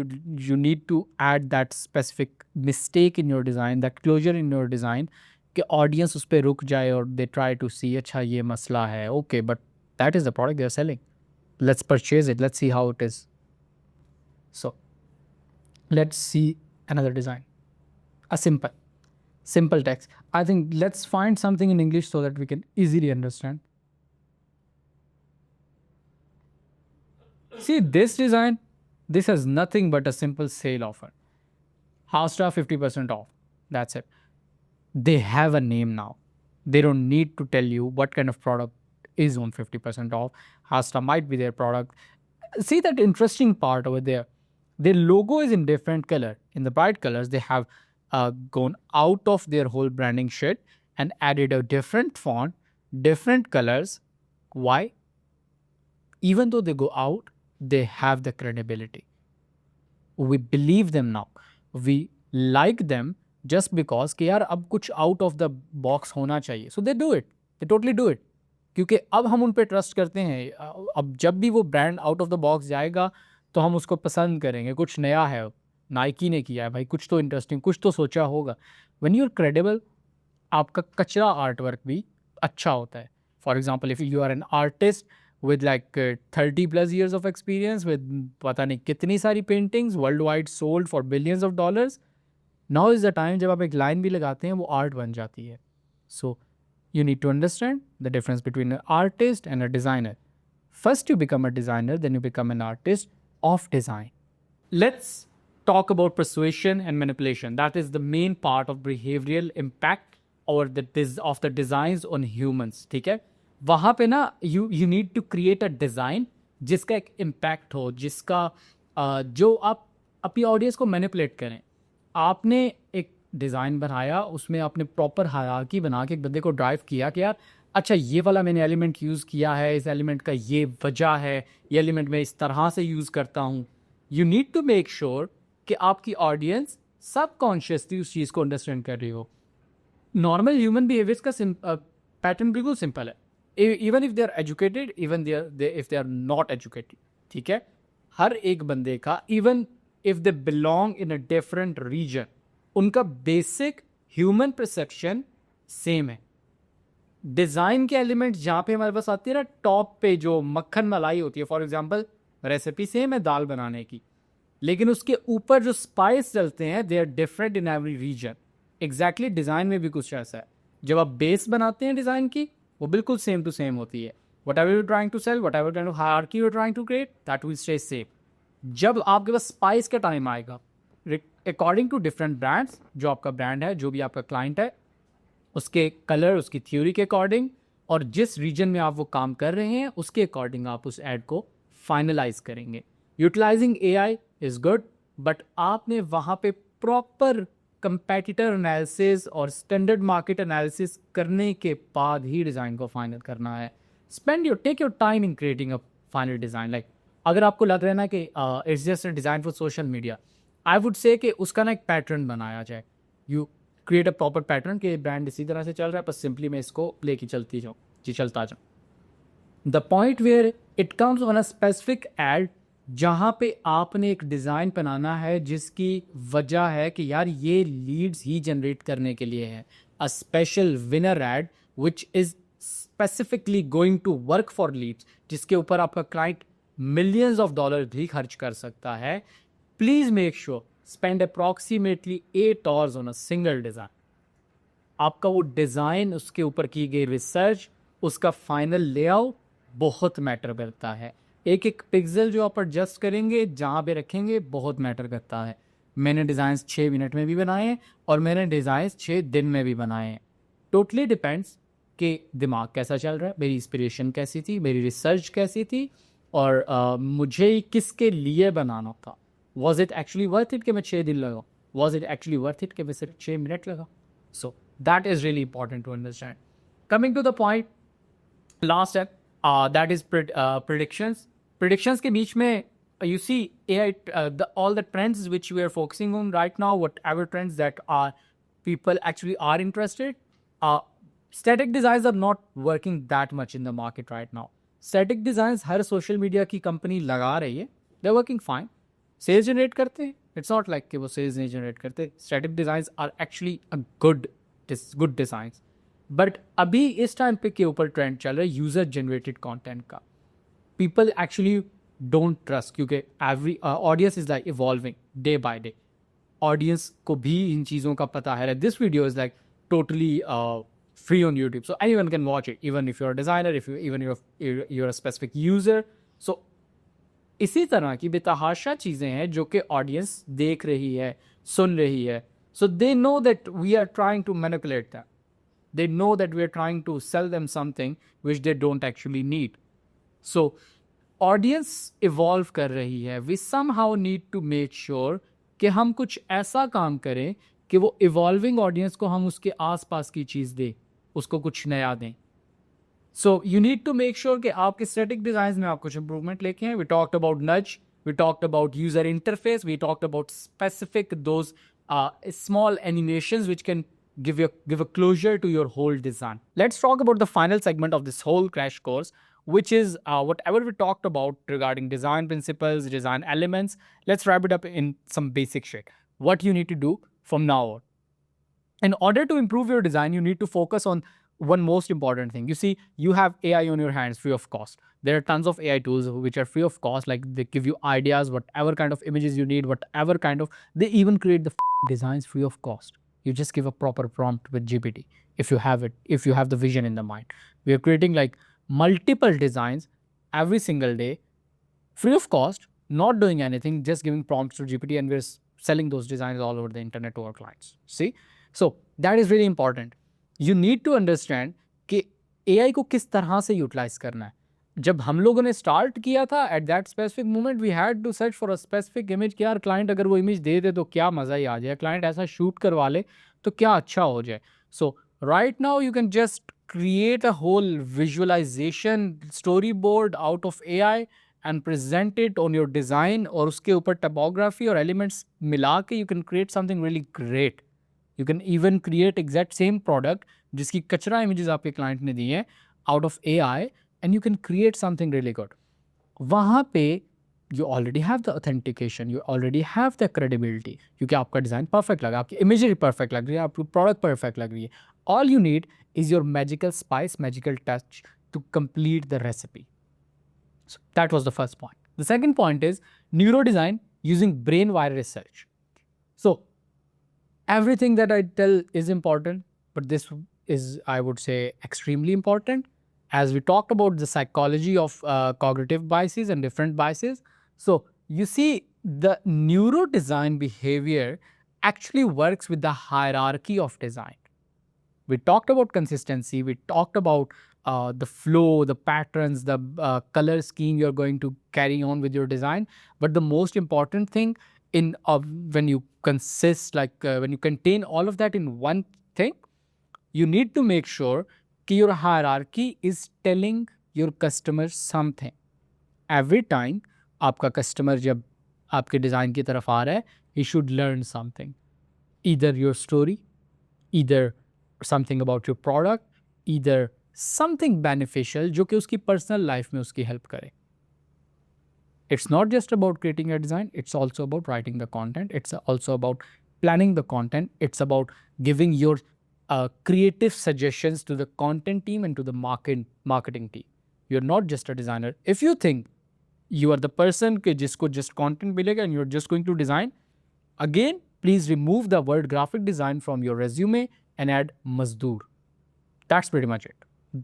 You need to add that specific mistake in your design, that closure in your design, कि audience उस पर रुक जाए और they try to see अच्छा ये मसला है. Okay, but that is the product they are selling. Let's purchase it. Let's see how it is. So let's see another design. A simple text. I think let's find something in English so that we can easily understand. See this design, this has nothing but a simple sale offer. Housesta 50% off. That's it. They have a name now. They don't need to tell you what kind of product is on 50% off. Housesta might be their product. See that interesting part over there. Their logo is in different color. In the bright colors, they have gone out of their whole branding shit and added a different font, different colors. Why? Even though they go out, they have the credibility. We believe them now. We like them just because कि यार अब कुछ out of the box होना चाहिए. So they do it. They totally do it. क्योंकि अब हम उन पे ट्रस्ट करते हैं. अब जब भी वो brand out of the box जाएगा तो हम उसको पसंद करेंगे. कुछ नया है, नाइकी ने किया है भाई, कुछ तो इंटरेस्टिंग, कुछ तो सोचा होगा. व्हेन यू आर क्रेडिबल, आपका कचरा आर्ट वर्क भी अच्छा होता है. For example, if you are an artist with like 30 plus years of experience with पता नहीं कितनी सारी paintings worldwide sold for billions of dollars, now is the time जब आप एक line भी लगाते हैं वो art बन जाती है. So you need to understand the difference between an artist and a designer. First you become a designer, then you become an artist of design. Let's talk about persuasion and manipulation. That is the main part of behavioral impact or of the designs on humans. ठीक है, वहाँ पे ना you need to create a design जिसका एक impact हो, जिसका जो आप अपनी ऑडियंस को मैनिपुलेट करें. आपने एक डिज़ाइन बनाया, उसमें आपने प्रॉपर हायरार्की बना के एक बंदे को ड्राइव किया कि यार अच्छा ये वाला मैंने एलिमेंट यूज़ किया है, इस एलिमेंट का ये वजह है, ये एलिमेंट मैं इस तरह से यूज़ करता हूँ. You need to make sure कि आपकी ऑडियंस सबकॉन्शियसली उस चीज़ को अंडरस्टैंड कर रही हो. नॉर्मल ह्यूमन बिहेवियर्स का पैटर्न बिल्कुल सिंपल है. Even if they are educated, even if they are not educated, ठीक है, हर एक बंदे का, even if they belong in a different region, उनका बेसिक ह्यूमन परसेप्शन सेम है. डिज़ाइन के एलिमेंट जहाँ पे हमारे पास आती है ना, टॉप पे जो मक्खन मलाई होती है, फॉर एग्जांपल रेसिपी सेम है दाल बनाने की, लेकिन उसके ऊपर जो स्पाइस चलते हैं they are different in every region. Exactly design में भी कुछ ऐसा है. जब आप बेस बनाते हैं डिज़ाइन की, वो बिल्कुल सेम टू सेम होती है. Whatever you trying to sell, whatever kind of hierarchy you trying to create, that will stay same. जब आपके पास स्पाइस का टाइम आएगा, अकॉर्डिंग टू डिफरेंट ब्रांड्स, जो आपका ब्रांड है, जो भी आपका क्लाइंट है, उसके कलर, उसकी थ्योरी के अकॉर्डिंग और जिस रीजन में आप वो काम कर रहे हैं उसके अकॉर्डिंग आप उस एड को फाइनलाइज करेंगे. Utilising AI is good, but आपने वहाँ पे प्रॉपर कंपेटिटर एनालिसिस और स्टैंडर्ड मार्केट एनालिसिस करने के बाद ही डिज़ाइन को फाइनल करना है. Take your time in creating a final design. Like अगर आपको लग रहा है ना कि it's just a design for social media, I would say कि उसका ना एक पैटर्न बनाया जाए. You create a proper pattern कि ब्रांड इसी तरह से चल रहा है, बस सिंपली मैं इसको लेके चलता जाऊँ. The point where it comes on a specific ad, जहाँ पे आपने एक डिज़ाइन बनाना है जिसकी वजह है कि यार ये लीड्स ही जनरेट करने के लिए है, a special winner ad which is specifically going to work for leads, जिसके ऊपर आपका client millions of dollars भी खर्च कर सकता है. Please make sure spend approximately 8 hours on a single design. आपका वो डिज़ाइन, उसके ऊपर की गई रिसर्च, उसका फाइनल लेआउट बहुत मैटर करता है. एक एक पिक्सल जो आप एडजस्ट करेंगे, जहाँ पे रखेंगे, बहुत मैटर करता है. मैंने डिज़ाइंस 6 मिनट में भी बनाए हैं और मैंने डिज़ाइंस 6 दिन में भी बनाए हैं. टोटली डिपेंड्स कि दिमाग कैसा चल रहा है, मेरी इंस्पिरेशन कैसी थी, मेरी रिसर्च कैसी थी और मुझे किसके लिए बनाना था. Was it actually worth it कि मैं 6 दिन लगा? Was it actually worth it कि मैं सिर्फ 6 मिनट लगा? So that is really important to understand. Coming to the point, last step, that is predictions. Predictions के बीच में you see AI, all the trends which we are focusing on right now, whatever trends that are people actually are interested, static designs are not working that much in the market right now. Static designs her social media की company लगा रही है, they're working fine, sales generate करते हैं. It's not like कि वो sales नहीं generate करते. Static designs are actually a good designs. But अभी इस time पे के ऊपर trend चल रहा है user generated content का. People actually don't trust क्योंकि every audience is like evolving day by day. Audience को भी इन चीज़ों का पता है. This video is like totally free on YouTube, so anyone can watch it, even if you're a designer, even you're a specific user. So इसी तरह की बेतहाशा चीज़ें हैं जो कि audience देख रही है, सुन रही है. So they know that we are trying to manipulate them. They know that we are trying to sell them something which they don't actually need. So audience evolve कर रही है. We somehow need to make sure कि हम कुछ ऐसा काम करें कि वो इवॉल्विंग ऑडियंस को हम उसके आसपास की चीज़ दें, उसको कुछ नया दें. So you need to make sure कि आपके स्टैटिक डिज़ाइन में आप कुछ इंप्रूवमेंट लेके हैं. We talked about nudge, we talked about user interface, we talked about specific those small animations which can give a closure to your whole design. Let's talk about the final segment of this whole crash course, which is whatever we talked about regarding design principles, design elements. Let's wrap it up in some basic shit. What you need to do from now on. In order to improve your design, you need to focus on one most important thing. You see, you have AI on your hands free of cost. There are tons of AI tools which are free of cost, like they give you ideas, whatever kind of images you need, whatever kind of, they even create the designs free of cost. You just give a proper prompt with GPT if you have it, if you have the vision in the mind. We are creating like multiple designs every single day, free of cost, not doing anything, just giving prompts to GPT, and we're selling those designs all over the internet to our clients. See? So that is really important. You need to understand कि AI को किस तरह से utilise करना है. जब हम लोगों ने स्टार्ट किया था, at that specific moment we had to search for a specific image कि यार क्लाइंट अगर वो इमेज दे दे तो क्या मज़ा ही आ जाए, क्लाइंट ऐसा शूट करवा ले तो क्या अच्छा हो जाए. So right now you can just create a whole visualization storyboard out of AI and present it on your design, और उसके ऊपर typography और elements मिला के you can create something really great. You can even create exact same product जिसकी कचरा images आपके client ने दी हैं out of AI, and you can create something really good. वहाँ पे you already have the authentication, you already have the credibility क्योंकि आपका design perfect लगा, आपकी imagery परफेक्ट लग रही है, आपकी प्रोडक्ट परफेक्ट लग रही है. All you need is your magical spice, magical touch to complete the recipe. So that was the first point. The second point is neurodesign using brain wire research. So everything that I tell is important, but this is, I would say, extremely important. As we talked about the psychology of cognitive biases and different biases. So you see, the neurodesign behavior actually works with the hierarchy of design. We talked about consistency, we talked about the flow, the patterns, the color scheme you're going to carry on with your design. But the most important thing in when you when you contain all of that in one thing, you need to make sure that your hierarchy is telling your customer something. Every time आपका customer जब आपके design की तरफ आ रहा है, he should learn something. Either your story, either something about your product, either something beneficial जो कि उसकी personal life में उसकी help करे. It's not just about creating a design, it's also about writing the content, it's also about planning the content, it's about giving your creative suggestions to the content team and to the marketing team. You're not just a designer. If you think you are the person कि जिसको just content मिलेगा and you're just going to design, again, please remove the word graphic design from your resume and add Mazdoor. That's pretty much it.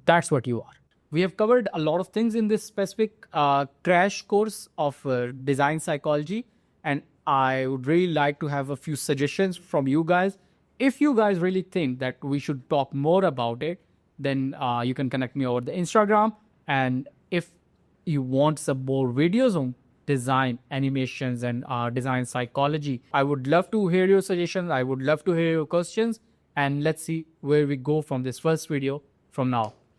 That's what you are. We have covered a lot of things in this specific crash course of design psychology, and I would really like to have a few suggestions from you guys. If you guys really think that we should talk more about it, then you can connect me over the Instagram. And if you want some more videos on design, animations, and design psychology, I would love to hear your suggestions. I would love to hear your questions. And let's see where we go from this first video from now.